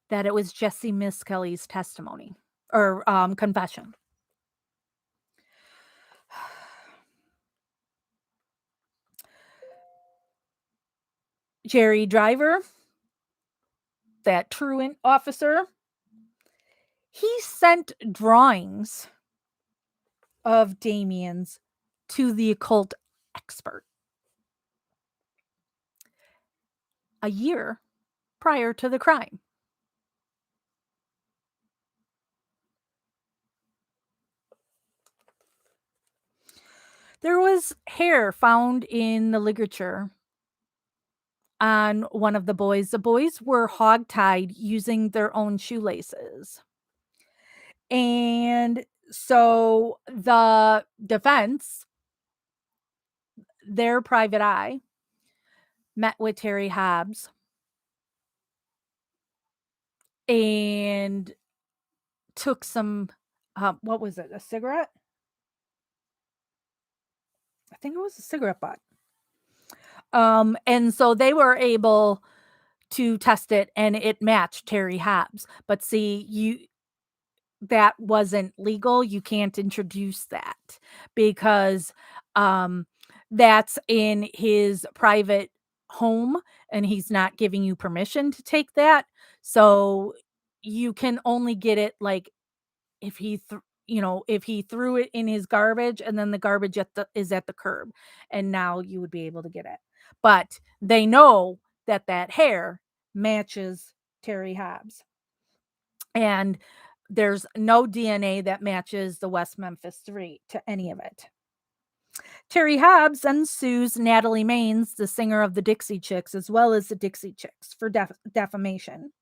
that it was Jesse Miss Kelly's testimony or confession. Jerry Driver, that truant officer, he sent drawings of Damien's to the occult expert a year prior to the crime. There was hair found in the ligature on one of the boys. The boys were hogtied using their own shoelaces. And so the defense, their private eye, met with Terry Hobbs and took some, what was it, a cigarette? I think it was a cigarette butt. And so they were able to test it, and it matched Terry Hobbs. But see, that wasn't legal. You can't introduce that because um, that's in his private home, and he's not giving you permission to take that. So you can only get it like if if he threw it in his garbage and then the garbage is at the curb, and now you would be able to get it. But they know that that hair matches Terry Hobbs, and there's no DNA that matches the West Memphis 3 to any of it. Terry Hobbs then sues Natalie Maines, the singer of the Dixie Chicks, as well as the Dixie Chicks, for defamation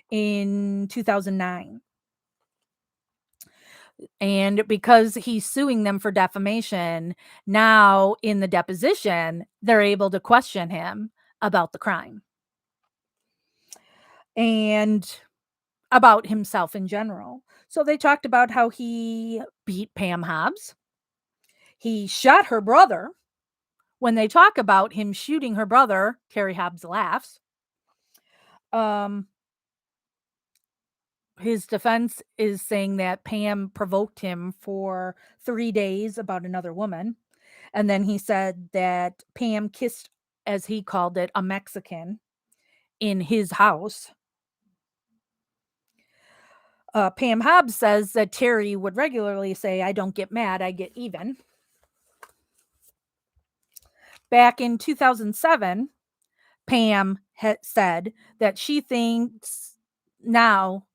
in 2009. And because he's suing them for defamation, now in the deposition, they're able to question him about the crime and about himself in general. So they talked about how he beat Pam Hobbs. He shot her brother. When they talk about him shooting her brother, Terry Hobbs laughs. His defense is saying that Pam provoked him for 3 days about another woman. And then he said that Pam kissed, as he called it, a Mexican in his house. Pam Hobbs says that Terry would regularly say, "I don't get mad, I get even." Back in 2007, Pam had said that she thinks now,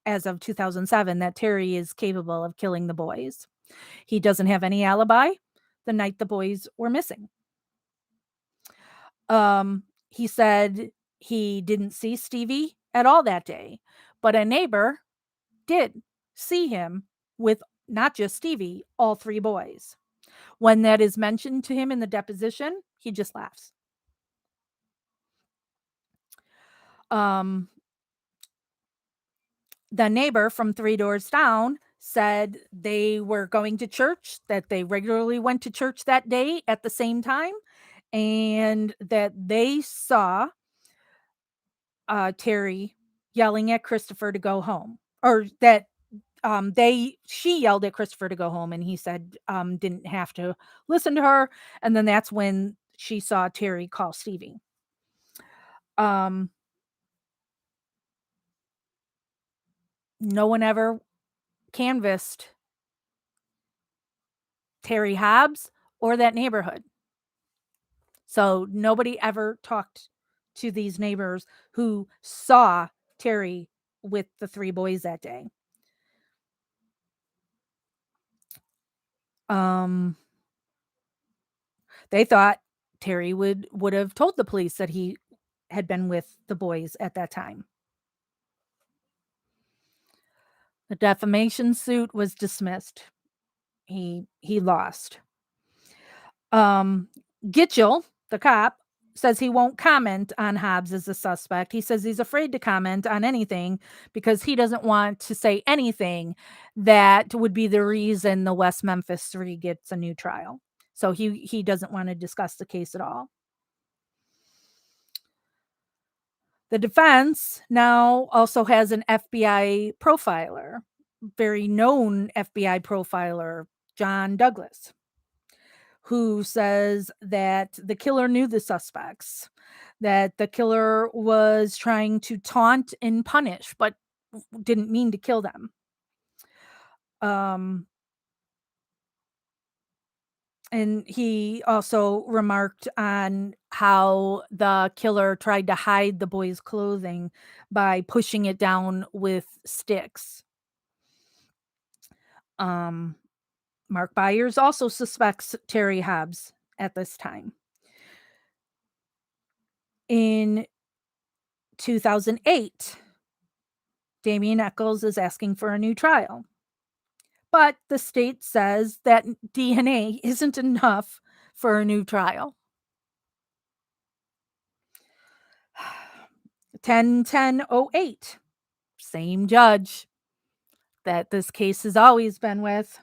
as of 2007, that Terry is capable of killing the boys. He doesn't have any alibi the night the boys were missing. He said he didn't see Stevie at all that day, but a neighbor did see him with not just Stevie, all 3 boys. When that is mentioned to him in the deposition, he just laughs. Um, the neighbor from 3 doors down said they were going to church, that they regularly went to church that day at the same time, and that they saw Terry yelling at Christopher to go home, or that she yelled at Christopher to go home, and he said didn't have to listen to her, and then that's when she saw Terry call Stevie. No one ever canvassed Terry Hobbs or that neighborhood. So nobody ever talked to these neighbors who saw Terry with the 3 boys that day. They thought Terry would have told the police that he had been with the boys at that time. The defamation suit was dismissed. He lost. Gitchell, the cop, says he won't comment on Hobbs as a suspect. He says he's afraid to comment on anything because he doesn't want to say anything that would be the reason the West Memphis 3 gets a new trial. So he doesn't want to discuss the case at all. The defense now also has an FBI profiler, very known FBI profiler, John Douglas, who says that the killer knew the suspects, that the killer was trying to taunt and punish, but didn't mean to kill them. And he also remarked on how the killer tried to hide the boy's clothing by pushing it down with sticks. Mark Byers also suspects Terry Hobbs at this time. In 2008, Damien Eccles is asking for a new trial. But the state says that DNA isn't enough for a new trial. 10-10-08, same judge that this case has always been with,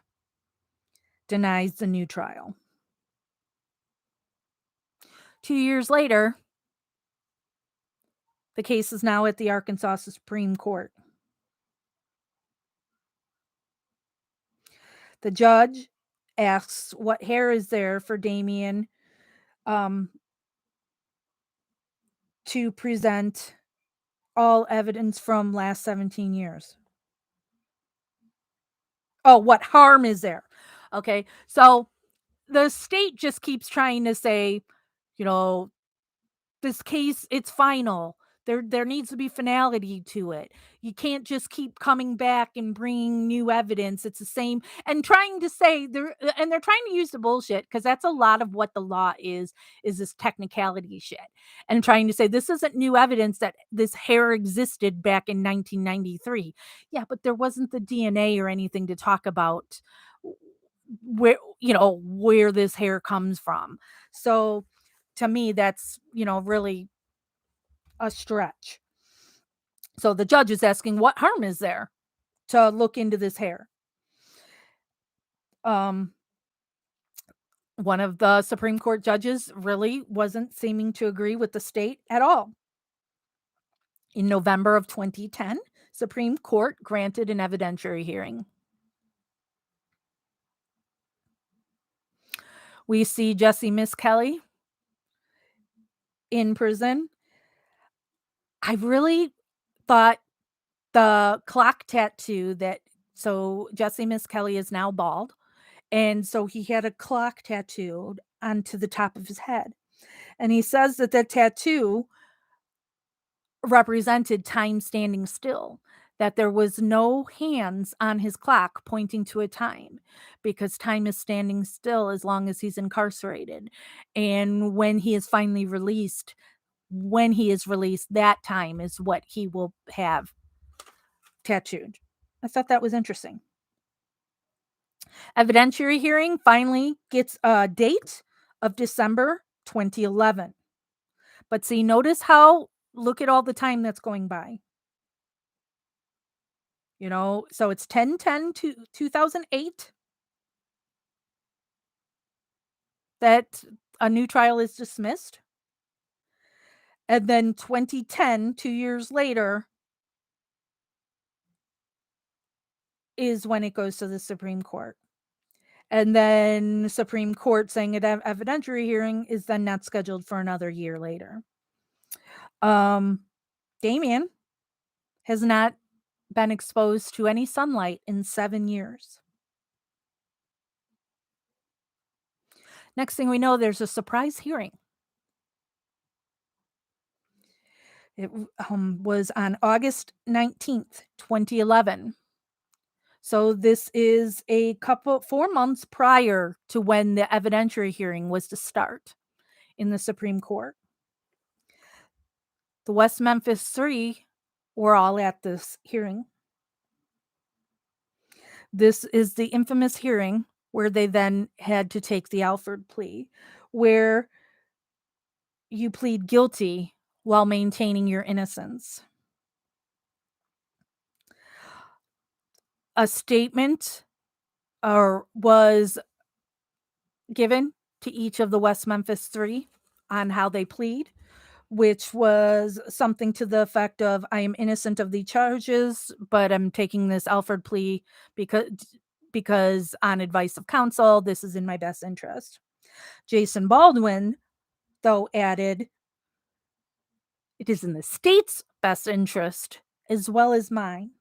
denies the new trial. 2 years later, The case is now at the Arkansas Supreme Court. The judge asks what hair is there for Damien to present all evidence from last 17 years. Oh, what harm is there? Okay, so the state just keeps trying to say, you know, this case, it's final. There needs to be finality to it. You can't just keep coming back and bringing new evidence. It's the same, and trying to say they're trying to use the bullshit, because that's a lot of what the law is this technicality shit, and trying to say this isn't new evidence that this hair existed back in 1993. Yeah, but there wasn't the DNA or anything to talk about where this hair comes from. So to me, that's really a stretch. So the judge is asking, what harm is there to look into this hair? One of the Supreme Court judges really wasn't seeming to agree with the state at all. In November of 2010, Supreme Court granted an evidentiary hearing. We see Jesse Miss Kelly in prison. I really thought the clock tattoo so Jesse Miss Kelly is now bald. And so he had a clock tattooed onto the top of his head. And he says that tattoo represented time standing still, that there was no hands on his clock pointing to a time, because time is standing still as long as he's incarcerated. And when he is finally released, that time is what he will have tattooed. I thought that was interesting. Evidentiary hearing finally gets a date of December 2011. But see, look at all the time that's going by. So it's 10/10 to 2008 that a new trial is dismissed. And then 2010, 2 years later, is when it goes to the Supreme Court. And then the Supreme Court saying an evidentiary hearing is then not scheduled for another year later. Damien has not been exposed to any sunlight in 7 years. Next thing we know, there's a surprise hearing. It was on August 19th, 2011. So this is 4 months prior to when the evidentiary hearing was to start in the Supreme Court. The West Memphis 3 were all at this hearing. This is the infamous hearing where they then had to take the Alfred plea, where you plead guilty while maintaining your innocence. A statement was given to each of the West Memphis 3 on how they plead, which was something to the effect of, I am innocent of the charges, but I'm taking this Alfred plea because on advice of counsel, this is in my best interest. Jason Baldwin, though, added, it is in the state's best interest as well as mine.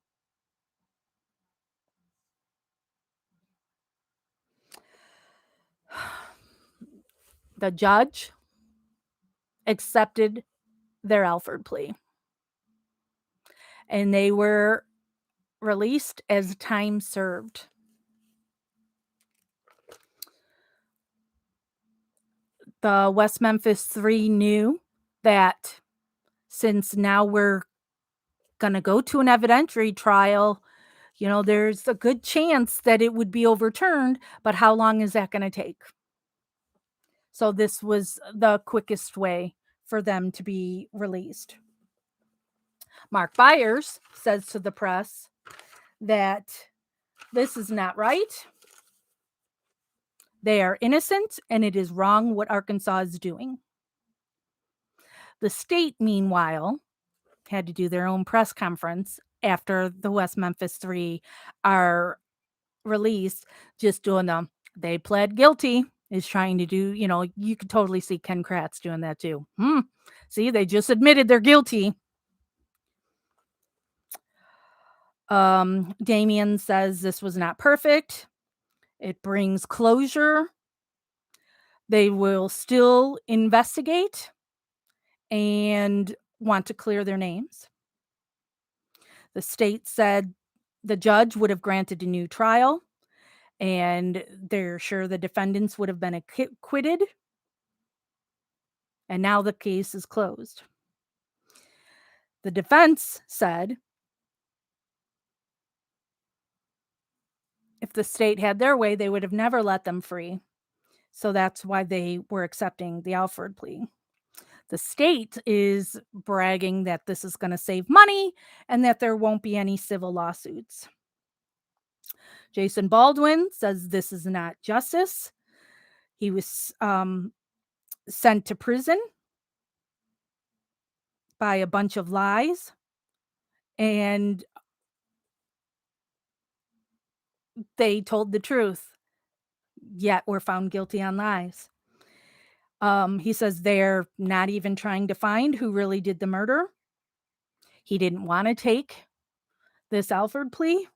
The judge accepted their Alfred plea, and they were released as time served. The West Memphis 3 knew that since now we're going to go to an evidentiary trial, there's a good chance that it would be overturned, but how long is that going to take? So this was the quickest way for them to be released. Mark Byers says to the press that this is not right. They are innocent, and it is wrong what Arkansas is doing. The state, meanwhile, had to do their own press conference after the West Memphis 3 are released, just doing them. They pled guilty is trying to do, you could totally see Ken Kratz doing that too. See, they just admitted they're guilty. Damien says this was not perfect. It brings closure. They will still investigate and want to clear their names. The state said the judge would have granted a new trial, and they're sure the defendants would have been acquitted. And now the case is closed. The defense said if the state had their way, they would have never let them free. So that's why they were accepting the Alfred plea. The state is bragging that this is going to save money and that there won't be any civil lawsuits. Jason Baldwin says this is not justice. He was sent to prison by a bunch of lies, and they told the truth, yet were found guilty on lies. He says they're not even trying to find who really did the murder. He didn't want to take this Alfred plea,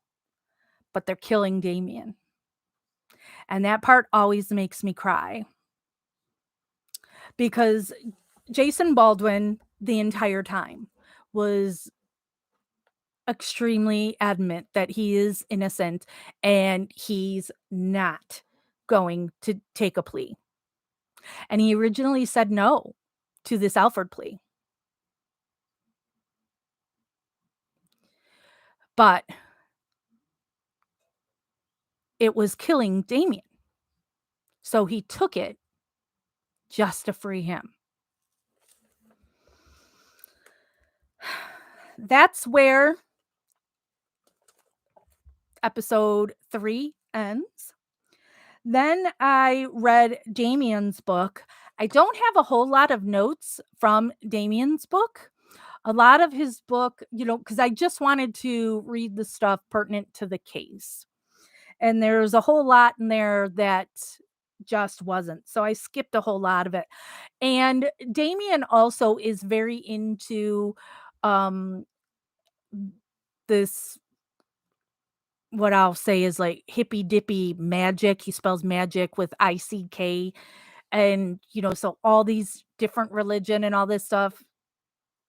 but they're killing Damien. And that part always makes me cry. Because Jason Baldwin, the entire time, was extremely adamant that he is innocent and he's not going to take a plea. And he originally said no to this Alfred plea. But it was killing Damien. So he took it just to free him. That's where episode 3 ends. Then I read Damien's book. I don't have a whole lot of notes from Damien's book. A lot of his book, because I just wanted to read the stuff pertinent to the case. And there's a whole lot in there that just wasn't. So I skipped a whole lot of it. And Damien also is very into this, what I'll say is like hippy dippy magic. He spells magic with ICK. And, so all these different religion and all this stuff,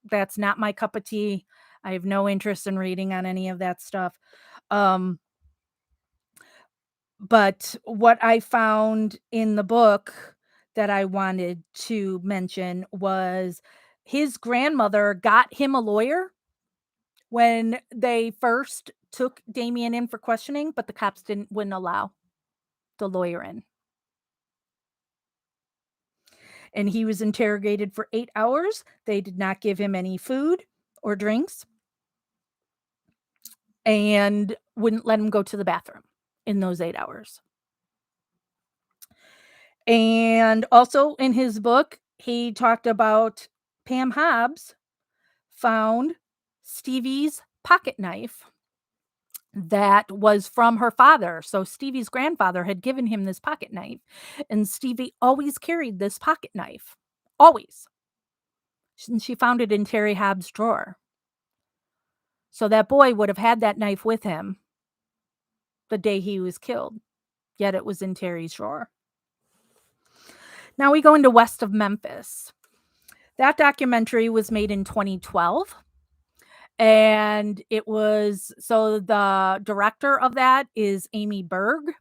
that's not my cup of tea. I have no interest in reading on any of that stuff. But what I found in the book that I wanted to mention was his grandmother got him a lawyer when they first took Damien in for questioning, but the cops wouldn't allow the lawyer in. And he was interrogated for 8 hours. They did not give him any food or drinks and wouldn't let him go to the bathroom in those 8 hours. And also in his book, he talked about Pam Hobbs found Stevie's pocket knife that was from her father. So Stevie's grandfather had given him this pocket knife, and Stevie always carried this pocket knife. Always. And she found it in Terry Hobbs' drawer. So that boy would have had that knife with him the day he was killed, yet it was in Terry's drawer. Now we go into West of Memphis. That documentary was made in 2012. And it was, so the director of that is Amy Berg,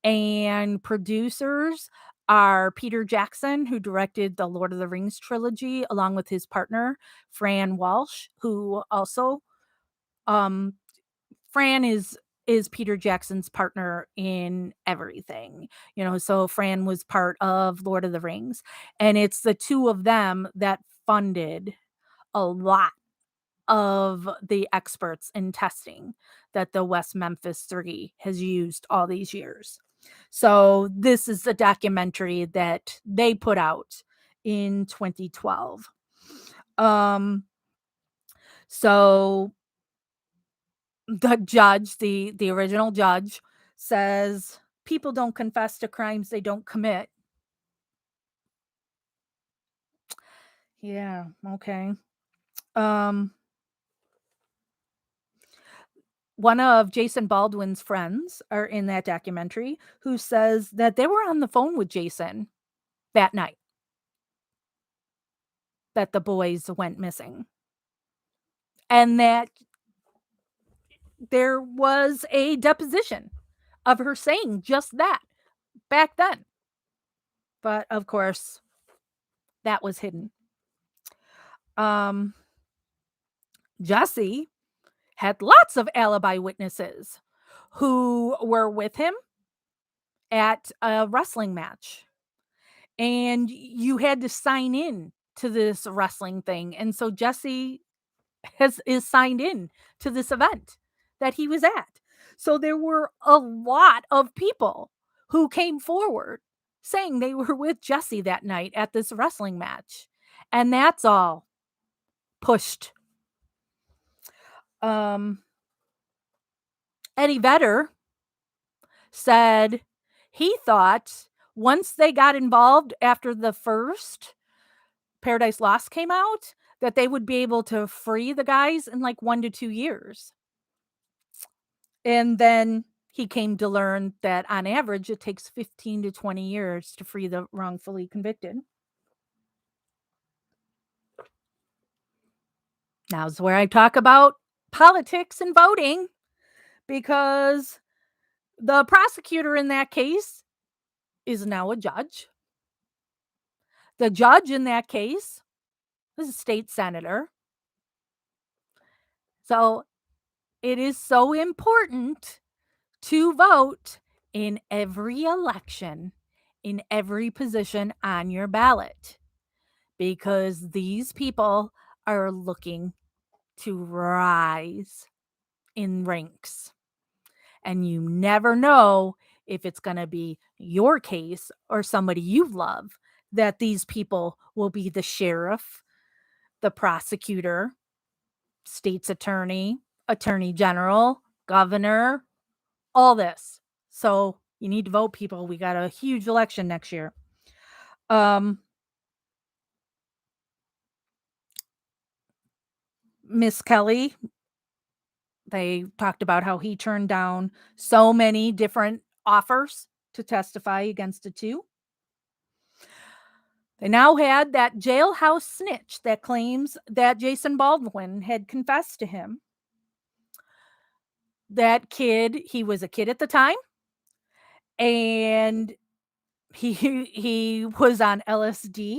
and producers are Peter Jackson, who directed the Lord of the Rings trilogy, along with his partner, Fran Walsh, who also, Fran is Peter Jackson's partner in everything, so Fran was part of Lord of the Rings, and it's the two of them that funded a lot of the experts in testing that the West Memphis 3 has used all these years. So this is a documentary that they put out in 2012. So the judge, the original judge, says people don't confess to crimes they don't commit. Yeah, okay. Um, one of Jason Baldwin's friends are in that documentary who says that they were on the phone with Jason that night that the boys went missing, and that there was a deposition of her saying just that back then. But of course, that was hidden. Um, Jesse had lots of alibi witnesses who were with him at a wrestling match. And you had to sign in to this wrestling thing. And so Jesse is signed in to this event that he was at. So there were a lot of people who came forward saying they were with Jesse that night at this wrestling match. And that's all pushed. Um, Eddie Vedder said he thought once they got involved after the first Paradise Lost came out, that they would be able to free the guys in like 1 to 2 years. And then he came to learn that on average it takes 15 to 20 years to free the wrongfully convicted. Now's where I talk about politics and voting, because the prosecutor in that case is now a judge. The judge in that case is a state senator. So it is so important to vote in every election, in every position on your ballot, because these people are looking to rise in ranks. And you never know if it's going to be your case or somebody you love that these people will be the sheriff, the prosecutor, state's attorney, attorney general, governor, all this. So you need to vote, people. We got a huge election next year. Miss Kelly, they talked about how he turned down so many different offers to testify against the two. They now had that jailhouse snitch that claims that Jason Baldwin had confessed to him. That kid, he was a kid at the time, and he was on LSD.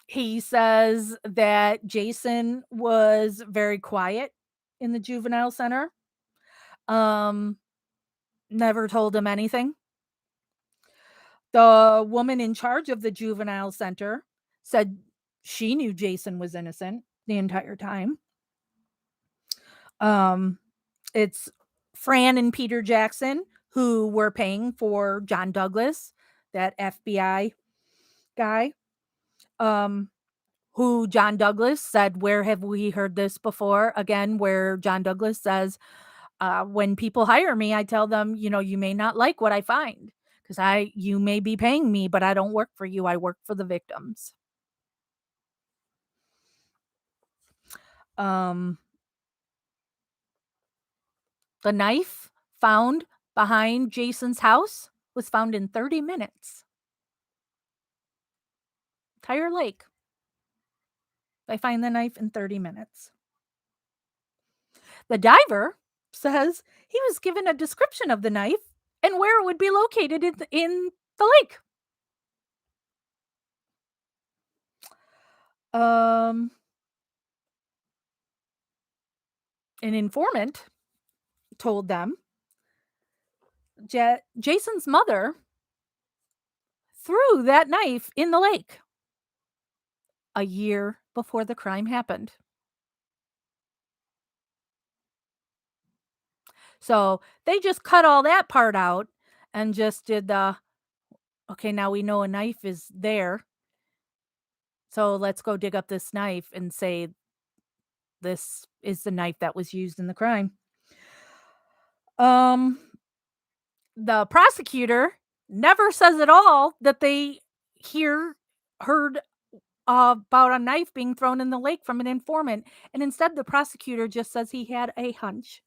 He says that Jason was very quiet in the juvenile center. Um, Never told him anything. The woman in charge of the juvenile center said she knew Jason was innocent the entire time. It's Fran and Peter Jackson who were paying for John Douglas, that FBI guy. Who John Douglas said, "Where have we heard this before?" Again, where John Douglas says, when people hire me, I tell them, you may not like what I find, because you may be paying me, but I don't work for you. I work for the victims. Um, the knife found behind Jason's house was found in 30 minutes. Tire Lake. They find the knife in 30 minutes. The diver says he was given a description of the knife and where it would be located in the lake. An informant told them Jason's mother threw that knife in the lake a year before the crime happened. So they just cut all that part out and just did okay, now we know a knife is there. So let's go dig up this knife and say this is the knife that was used in the crime. Um, the prosecutor never says at all that they heard about a knife being thrown in the lake from an informant, and instead the prosecutor just says he had a hunch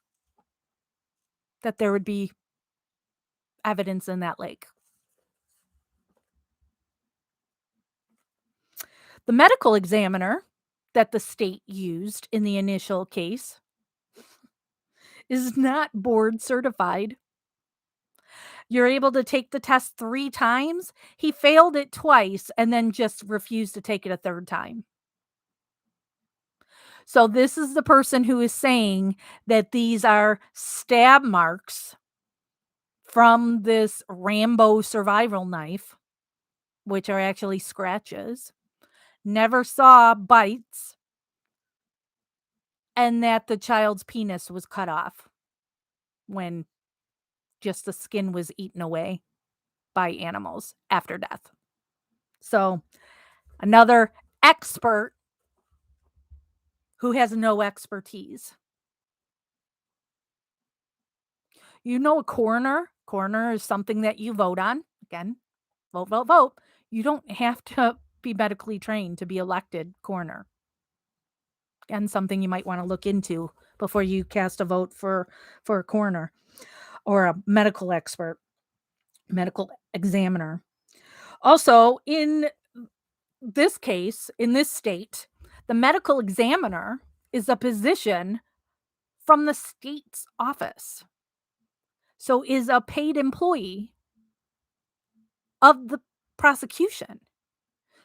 that there would be evidence in that lake. The medical examiner that the state used in the initial case is not board certified. You're able to take the test 3 times. He failed it twice and then just refused to take it a third time. So this is the person who is saying that these are stab marks from this Rambo survival knife, which are actually scratches, never saw bites, and that the child's penis was cut off when just the skin was eaten away by animals after death. So, another expert who has no expertise. You know, a coroner. Coroner is something that you vote on. Again, vote, vote, vote. You don't have to be medically trained to be elected coroner. Again, something you might want to look into before you cast a vote for a coroner or a medical expert, medical examiner. Also, in this case, in this state, the medical examiner is a position from the state's office. So is a paid employee of the prosecution.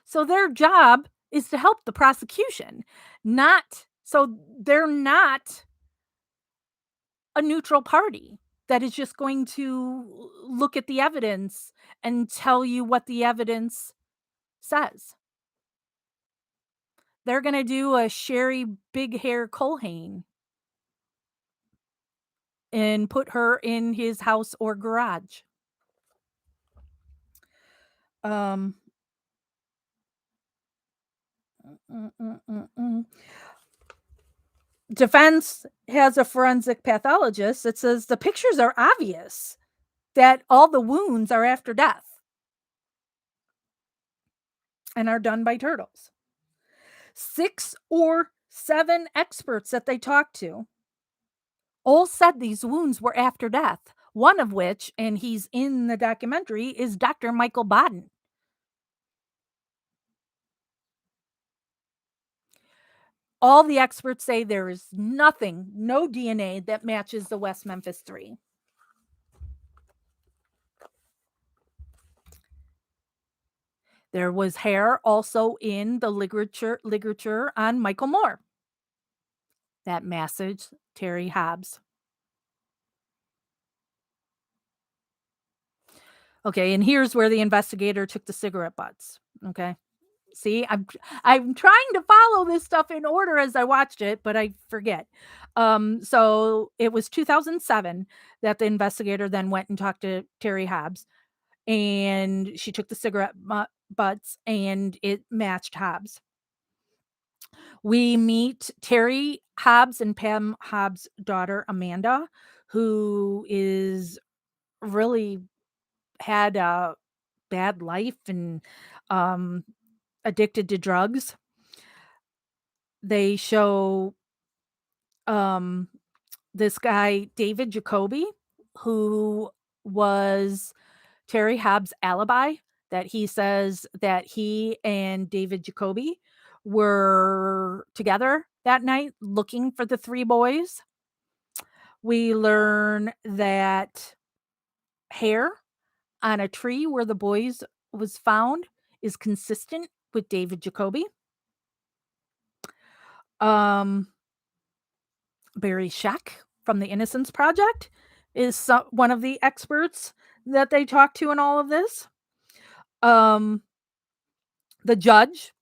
So their job is to help the prosecution, they're not a neutral party that is just going to look at the evidence and tell you what the evidence says. They're going to do a Sherry Big Hair Colhane and put her in his house or garage. Um, Defense has a forensic pathologist that says the pictures are obvious that all the wounds are after death and are done by turtles. 6 or 7 experts that they talked to all said these wounds were after death. One of which, and he's in the documentary, is Dr. Michael Baden. All the experts say there is nothing, no DNA that matches the West Memphis 3. There was hair also in the literature on Michael Moore that matched Terry Hobbs. Okay, and here's where the investigator took the cigarette butts. Okay. See, I'm trying to follow this stuff in order as I watched it, but I forget. So it was 2007 that the investigator then went and talked to Terry Hobbs, and she took the cigarette butts, and it matched Hobbs. We meet Terry Hobbs and Pam Hobbs' daughter Amanda, who is really had a bad life and addicted to drugs. They show this guy David Jacoby, who was Terry Hobbs' alibi, that he says that he and David Jacoby were together that night looking for the 3 boys. We learn that hair on a tree where the boys was found is consistent with David Jacoby. Barry Scheck from the Innocence Project is one of the experts that they talked to in all of this. The judge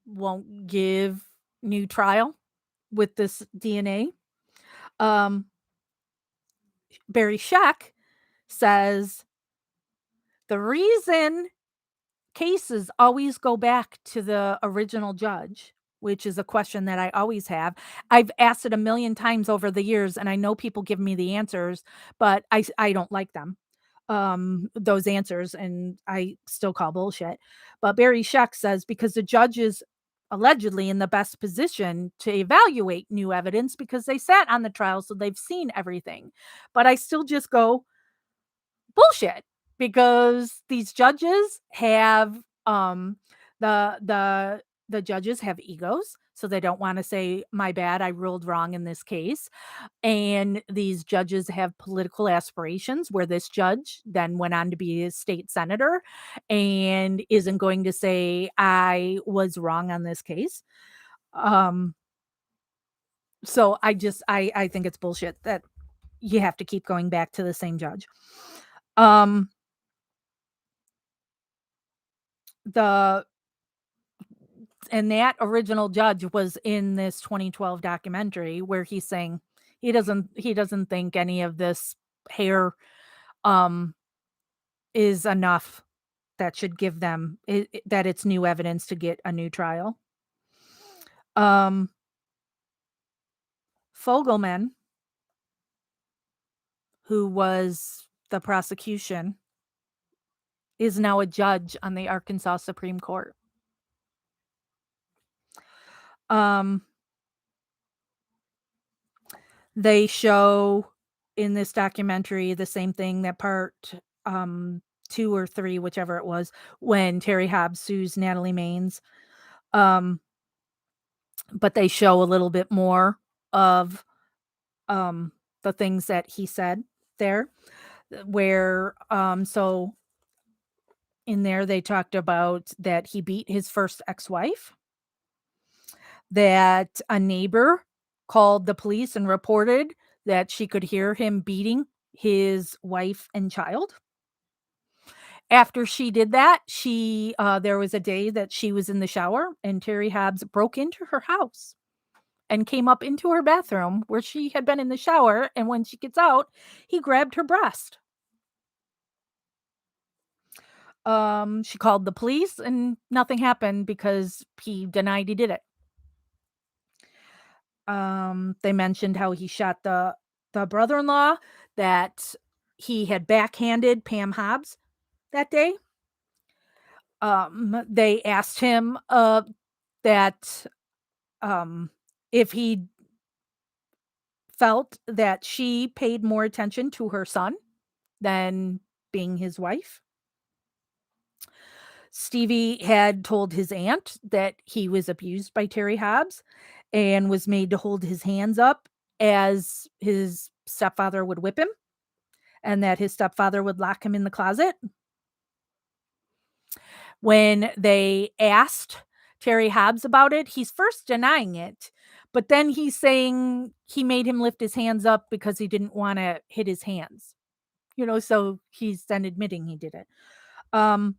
won't give new trial with this DNA. Barry Scheck says the reason cases always go back to the original judge which is a question that I always have. I've asked it a million times over the years, and I know people give me the answers, but I don't like them, those answers, and I still call bullshit. But Barry Scheck says because the judge is allegedly in the best position to evaluate new evidence because they sat on the trial, so they've seen everything. But I still just go, bullshit, because these judges have the judges have egos, so they don't want to say my bad, I ruled wrong in this case. And these judges have political aspirations, where this judge then went on to be a state senator and isn't going to say I was wrong on this case. um so I think it's bullshit that you have to keep going back to the same judge. um the and that original judge was in this 2012 documentary where he's saying he doesn't think any of this hair um is enough that should give them that it's new evidence to get a new trial. um Fogelman, who was the prosecution, is now a judge on the Arkansas Supreme Court. um They show in this documentary the same thing that part, 2 or 3, whichever it was, when Terry Hobbs sues Natalie Maines. Um, but they show a little bit more of, um, the things that he said there, where, so in there, they talked about that he beat his first ex-wife, that a neighbor called the police and reported that she could hear him beating his wife and child. After she did that, there was a day that she was in the shower and Terry Hobbs broke into her house and came up into her bathroom where she had been in the shower, and when she gets out, he grabbed her breast. She called the police and nothing happened because he denied he did it. They mentioned how he shot the brother-in-law, that he had backhanded Pam Hobbs that day. They asked him, that, if he felt that she paid more attention to her son than being his wife. Stevie had told his aunt that he was abused by Terry Hobbs and was made to hold his hands up as his stepfather would whip him, and that his stepfather would lock him in the closet. When they asked Terry Hobbs about it, he's first denying it, but then he's saying he made him lift his hands up because he didn't wanna hit his hands, so he's then admitting he did it. Um,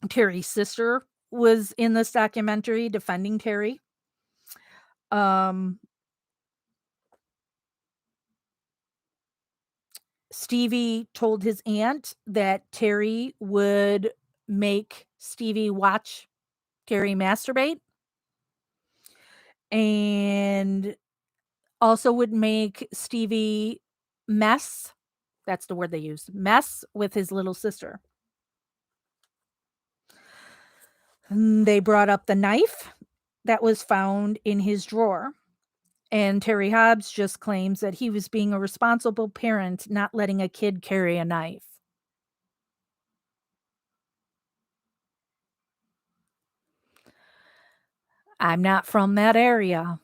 Terry's sister was in this documentary defending Terry. Um, Stevie told his aunt that Terry would make Stevie watch Terry masturbate and also would make Stevie mess, that's the word they used, mess with his little sister. They brought up the knife that was found in his drawer, and Terry Hobbs just claims that he was being a responsible parent, not letting a kid carry a knife. I'm not from that area,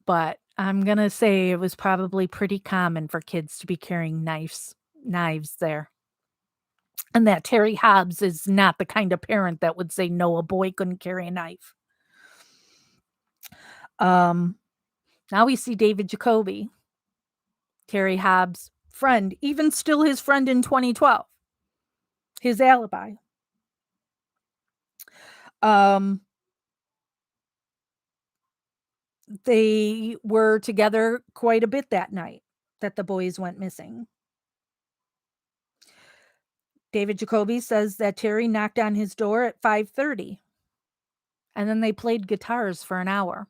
but I'm gonna say it was probably pretty common for kids to be carrying knives there. And that Terry Hobbs is not the kind of parent that would say, "No, a boy couldn't carry a knife." Um, Now we see David Jacoby, Terry Hobbs' friend, even still his friend in 2012, his alibi. Um, they were together quite a bit that night that the boys went missing. David Jacoby says that Terry knocked on his door at 5:30 and then they played guitars for an hour.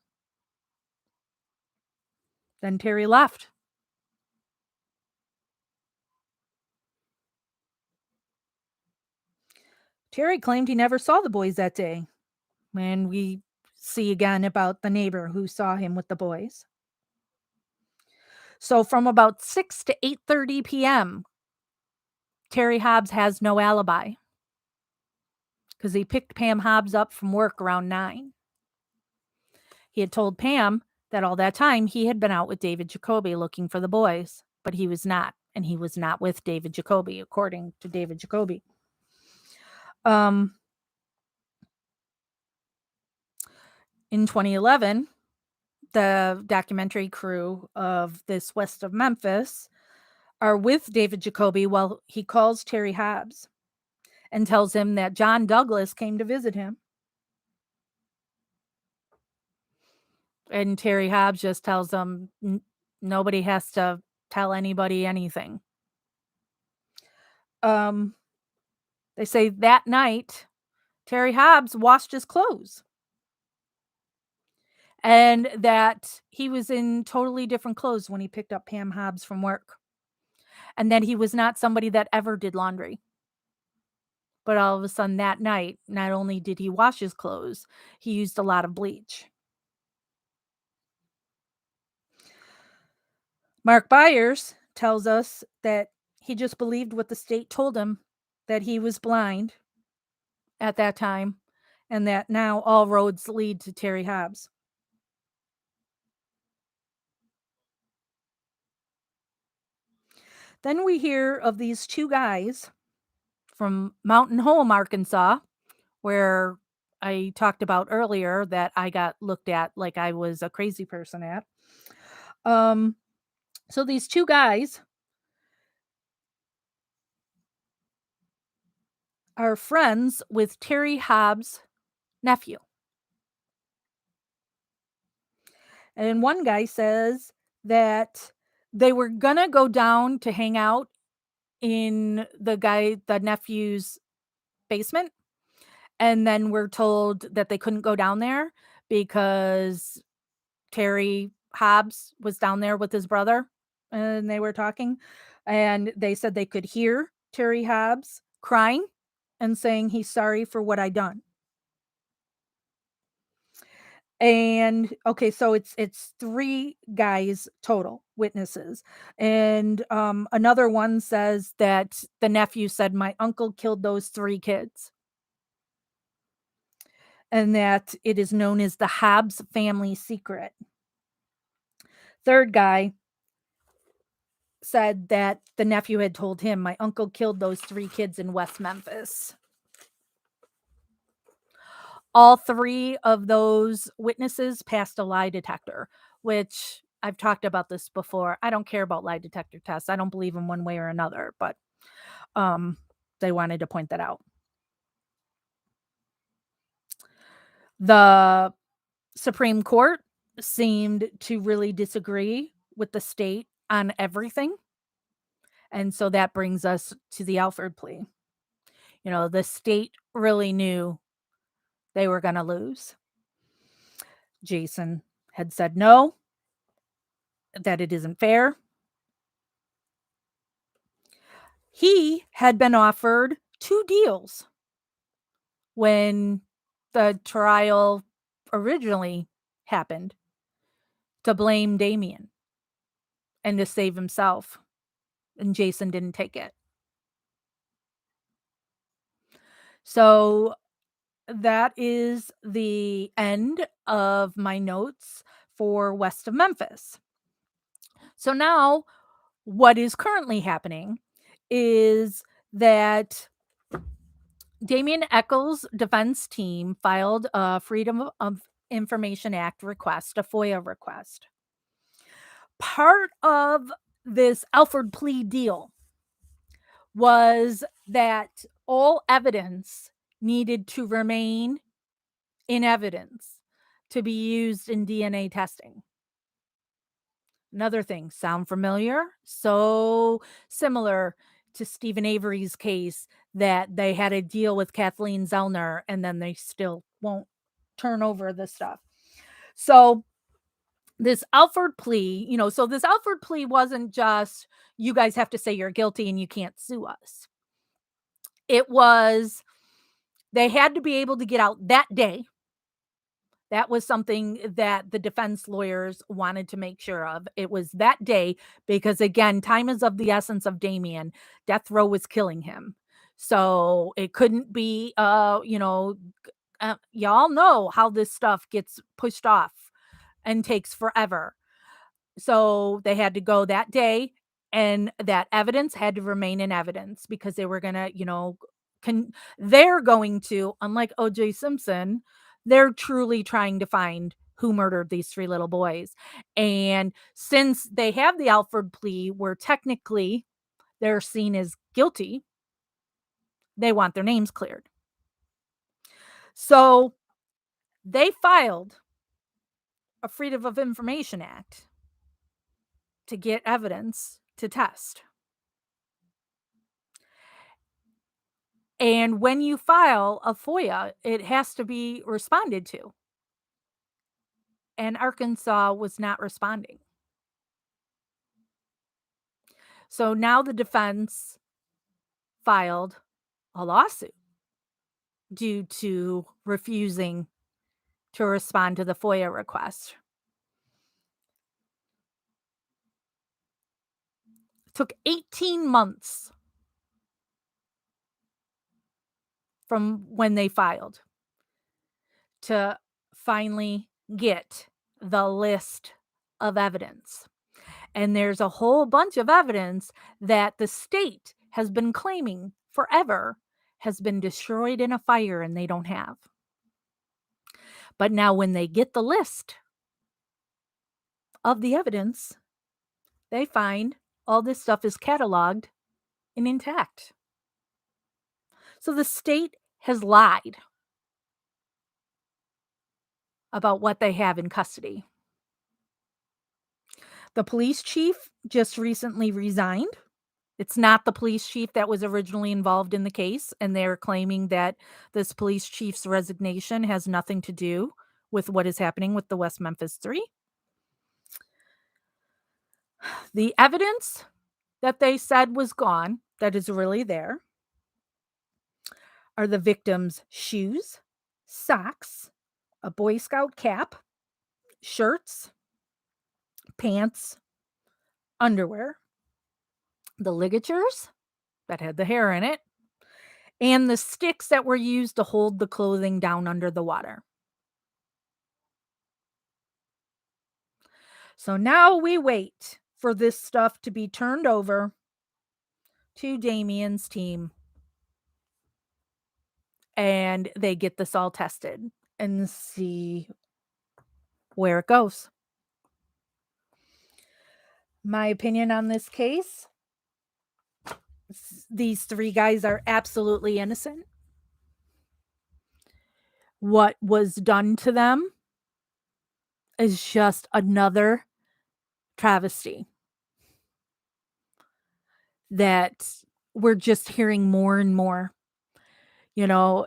Then Terry left. Terry claimed he never saw the boys that day. And we see again about the neighbor who saw him with the boys. So from about 6 to 8:30 p.m., Terry Hobbs has no alibi because he picked Pam Hobbs up from work around 9. He had told Pam that all that time he had been out with David Jacoby looking for the boys, but he was not, and he was not with David Jacoby, according to David Jacoby. In 2011, the documentary crew of This West of Memphis are with David Jacoby while he calls Terry Hobbs and tells him that John Douglas came to visit him. And Terry Hobbs just tells them nobody has to tell anybody anything. They say that night, Terry Hobbs washed his clothes. And that he was in totally different clothes when he picked up Pam Hobbs from work. And that he was not somebody that ever did laundry. But all of a sudden that night, not only did he wash his clothes, he used a lot of bleach. Mark Byers tells us that he just believed what the state told him, that he was blind at that time, and that now all roads lead to Terry Hobbs. Then we hear of these two guys from Mountain Home, Arkansas, where I talked about earlier that I got looked at like I was a crazy person at. So these two guys are friends with Terry Hobbs' nephew. And one guy says that they were gonna go down to hang out in the nephew's basement. And then we're told that they couldn't go down there because Terry Hobbs was down there with his brother and they were talking. And they said they could hear Terry Hobbs crying and saying he's sorry for what I done. And okay, so it's 3 guys total witnesses. And another one says that the nephew said my uncle killed those 3 kids. And that it is known as the Hobbs family secret. Third guy said that the nephew had told him my uncle killed those 3 kids in West Memphis. All 3 of those witnesses passed a lie detector, which I've talked about this before. I don't care about lie detector tests. I don't believe in one way or another, but they wanted to point that out. The Supreme Court seemed to really disagree with the state on everything. And so that brings us to the Alfred plea. You know, the state really knew they were going to lose. Jason had said no, that it isn't fair. He had been offered 2 deals when the trial originally happened to blame Damien and to save himself. And Jason didn't take it. So that is the end of my notes for West of Memphis. So now what is currently happening is that Damien Eccles' defense team filed a Freedom of Information Act request, a FOIA request. Part of this Alfred Plea deal was that all evidence needed to remain in evidence to be used in DNA testing. Another thing, sound familiar? So similar to Stephen Avery's case that they had a deal with Kathleen Zellner and then they still won't turn over the stuff. So this Alfred plea, so this Alfred plea wasn't just you guys have to say you're guilty and you can't sue us. It was they had to be able to get out that day. That was something that the defense lawyers wanted to make sure of. It was that day because, again, time is of the essence of Damien. Death row was killing him. So it couldn't be, y'all know how this stuff gets pushed off and takes forever. So they had to go that day, and that evidence had to remain in evidence because they were gonna, they're going to, unlike O.J. Simpson, they're truly trying to find who murdered these 3 little boys. And since they have the Alfred plea where technically they're seen as guilty, they want their names cleared. So they filed a Freedom of Information Act to get evidence to test. And when you file a FOIA, it has to be responded to. And Arkansas was not responding. So now the defense filed a lawsuit due to refusing to respond to the FOIA request. It took 18 months from when they filed to finally get the list of evidence. And there's a whole bunch of evidence that the state has been claiming forever has been destroyed in a fire and they don't have. But now when they get the list of the evidence, they find all this stuff is cataloged and intact. So the state has lied about what they have in custody. The police chief just recently resigned. It's not the police chief that was originally involved in the case, and they're claiming that this police chief's resignation has nothing to do with what is happening with the West Memphis 3. The evidence that they said was gone, that is really there, are the victim's shoes, socks, a Boy Scout cap, shirts, pants, underwear, the ligatures that had the hair in it, and the sticks that were used to hold the clothing down under the water. So now we wait for this stuff to be turned over to Damien's team, and they get this all tested and see where it goes. My opinion on this case, these 3 guys are absolutely innocent. What was done to them is just another travesty that we're just hearing more and more,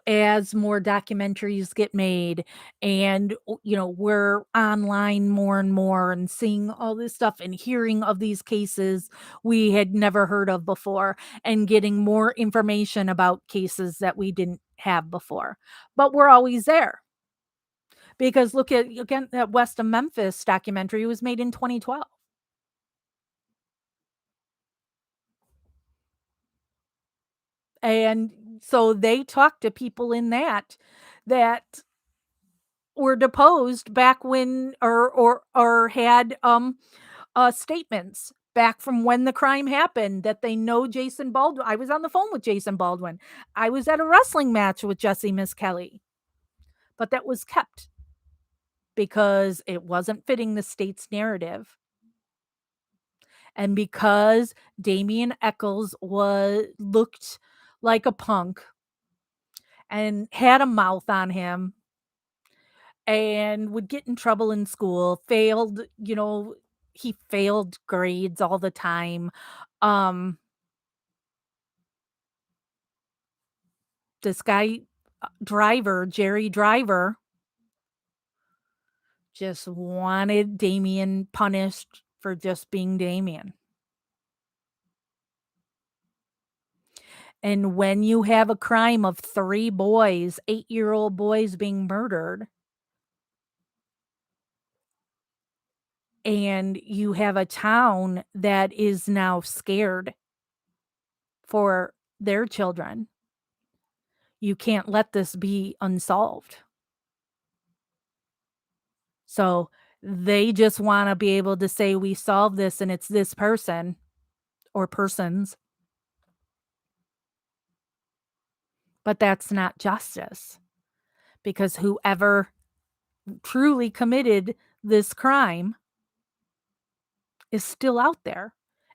as more documentaries get made and, we're online more and more and seeing all this stuff and hearing of these cases we had never heard of before and getting more information about cases that we didn't have before. But we're always there because look at, again, that West of Memphis documentary was made in 2012. And so they talked to people in that were deposed back when or had statements back from when the crime happened that they know Jason Baldwin. I was on the phone with Jason Baldwin. I was at a wrestling match with Jesse Miss Kelly. But that was kept because it wasn't fitting the state's narrative. And because Damien Eccles looked like a punk and had a mouth on him and would get in trouble in school, he failed grades all the time. This guy, Jerry Driver, just wanted Damien punished for just being Damien. And when you have a crime of 3 boys, 8-year-old boys being murdered, and you have a town that is now scared for their children, you can't let this be unsolved. So, they just wanna be able to say, "We solved this, and it's this person or persons," but that's not justice, because whoever truly committed this crime is still out there,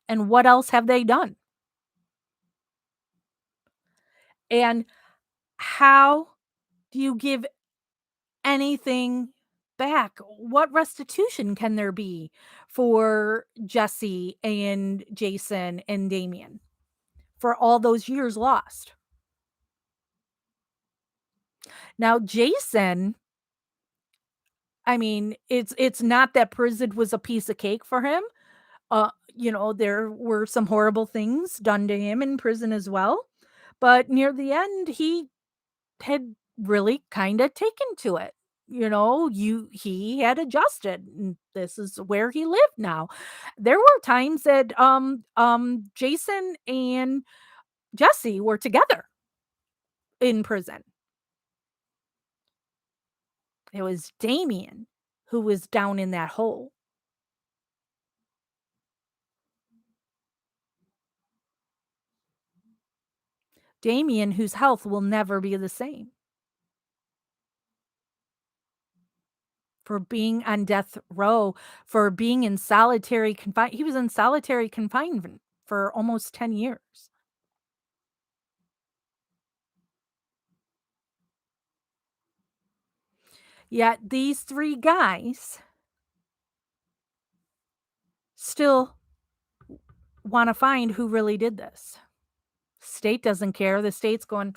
and what else have they done? And how do you give anything back? What restitution can there be for Jesse and Jason and Damien for all those years lost? Now, Jason, I mean, it's not that prison was a piece of cake for him. There were some horrible things done to him in prison as well. But near the end, he had really kind of taken to it. He had adjusted, and this is where he lived now. There were times that Jason and Jesse were together in prison. It was Damien who was down in that hole. Damien, whose health will never be the same for being on death row, for being in solitary confine. He was in solitary confinement for almost 10 years. Yet these 3 guys still wanna find who really did this. State doesn't care. The state's going,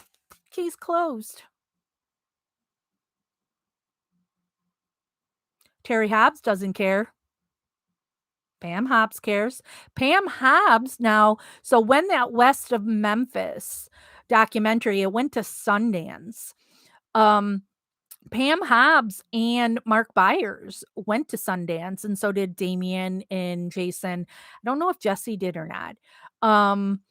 "Case closed." Terry Hobbs doesn't care. Pam Hobbs cares. Pam Hobbs now, so when that West of Memphis documentary, it went to Sundance, um, Pam Hobbs and Mark Byers went to Sundance, and so did Damien and Jason. I don't know if Jesse did or not. Um,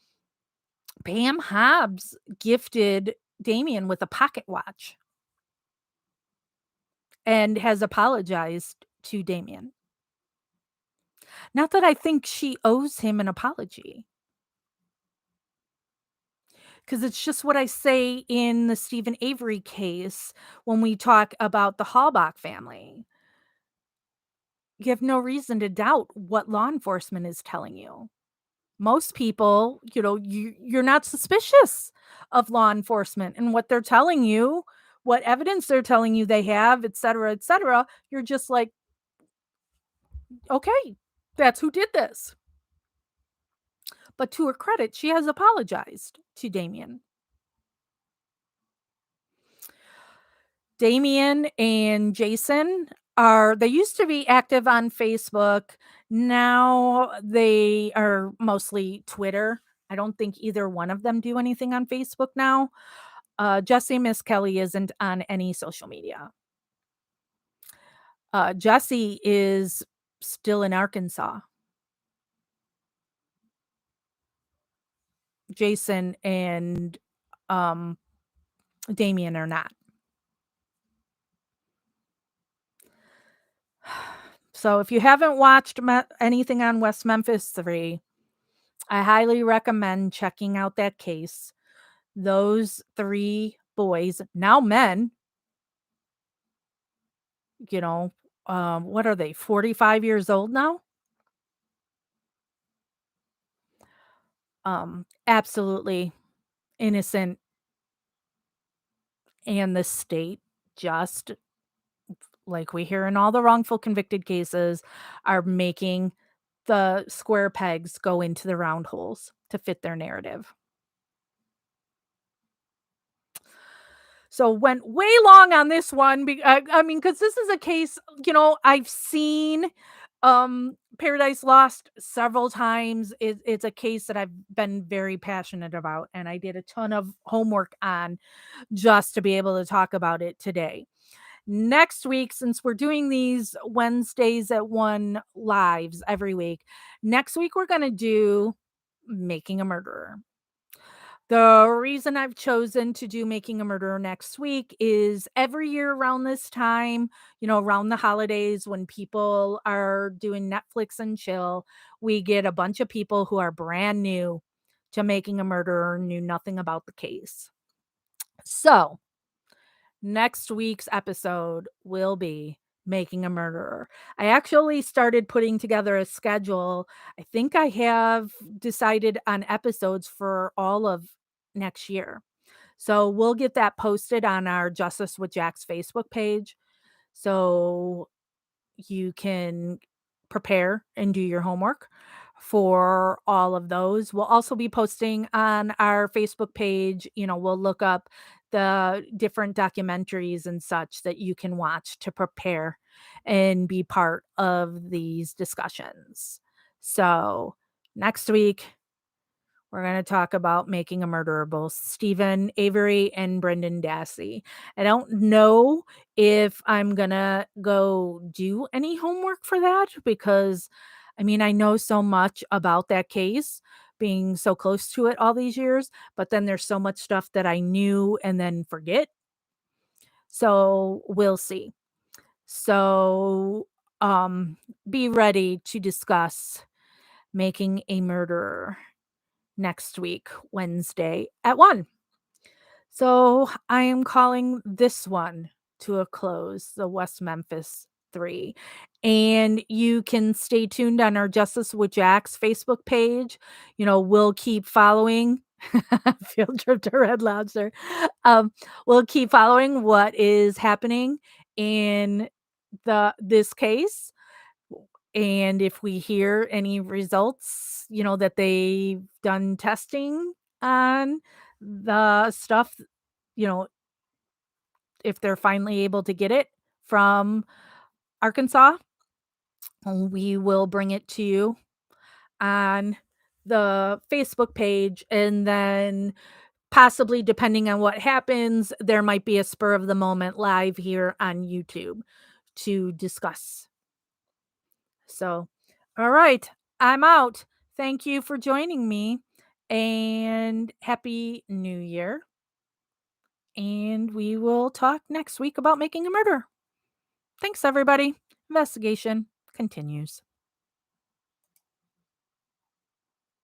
Pam Hobbs gifted Damien with a pocket watch and has apologized to Damien. Not that I think she owes him an apology, because it's just what I say in the Stephen Avery case when we talk about the Halbach family. You have no reason to doubt what law enforcement is telling you. Most people, you're not suspicious of law enforcement and what they're telling you, what evidence they're telling you they have, et cetera, et cetera. You're just like, okay, that's who did this. But to her credit, she has apologized to Damien. Damien and Jason they used to be active on Facebook. Now they are mostly Twitter. I don't think either one of them do anything on Facebook now. Jesse Miss Kelly isn't on any social media. Jesse is still in Arkansas. Jason and Damien are not. So if you haven't watched anything on West Memphis 3, I highly recommend checking out that case. Those 3 boys, now men, what are they, 45 years old now? Absolutely innocent, and the state just, like we hear in all the wrongful convicted cases, are making the square pegs go into the round holes to fit their narrative. So went way long on this one. I mean, because this is a case, I've seen Paradise Lost several times. It's a case that I've been very passionate about, and I did a ton of homework on just to be able to talk about it today. Next week, since we're doing these Wednesdays at 1 lives every week, next week we're going to do Making a Murderer. The reason I've chosen to do Making a Murderer next week is every year around this time, around the holidays when people are doing Netflix and chill, we get a bunch of people who are brand new to Making a Murderer, knew nothing about the case. So, next week's episode will be Making a Murderer. I actually started putting together a schedule. I think I have decided on episodes for all of next year. So we'll get that posted on our Justice with Jack's Facebook page. So you can prepare and do your homework for all of those. We'll also be posting on our Facebook page, we'll look up the different documentaries and such that you can watch to prepare and be part of these discussions. So, next week we're going to talk about Making a Murderer, both Stephen Avery and Brendan Dassey. I don't know if I'm going to go do any homework for that because, I mean, I know so much about that case being so close to it all these years, but then there's so much stuff that I knew and then forget. So we'll see. So be ready to discuss Making a Murderer next week, Wednesday at 1. So I am calling this one to a close, the West Memphis 3. And you can stay tuned on our Justice with Jack's Facebook page. We'll keep following. Field trip to Red Lobster. We'll keep following what is happening in this case. And if we hear any results, that they've done testing on the stuff, you know, if they're finally able to get it from Arkansas, we will bring it to you on the Facebook page. And then possibly, depending on what happens, there might be a spur of the moment live here on YouTube to discuss. So, all right, I'm out. Thank you for joining me and Happy New Year. And we will talk next week about Making a Murder. Thanks, everybody. Investigation continues.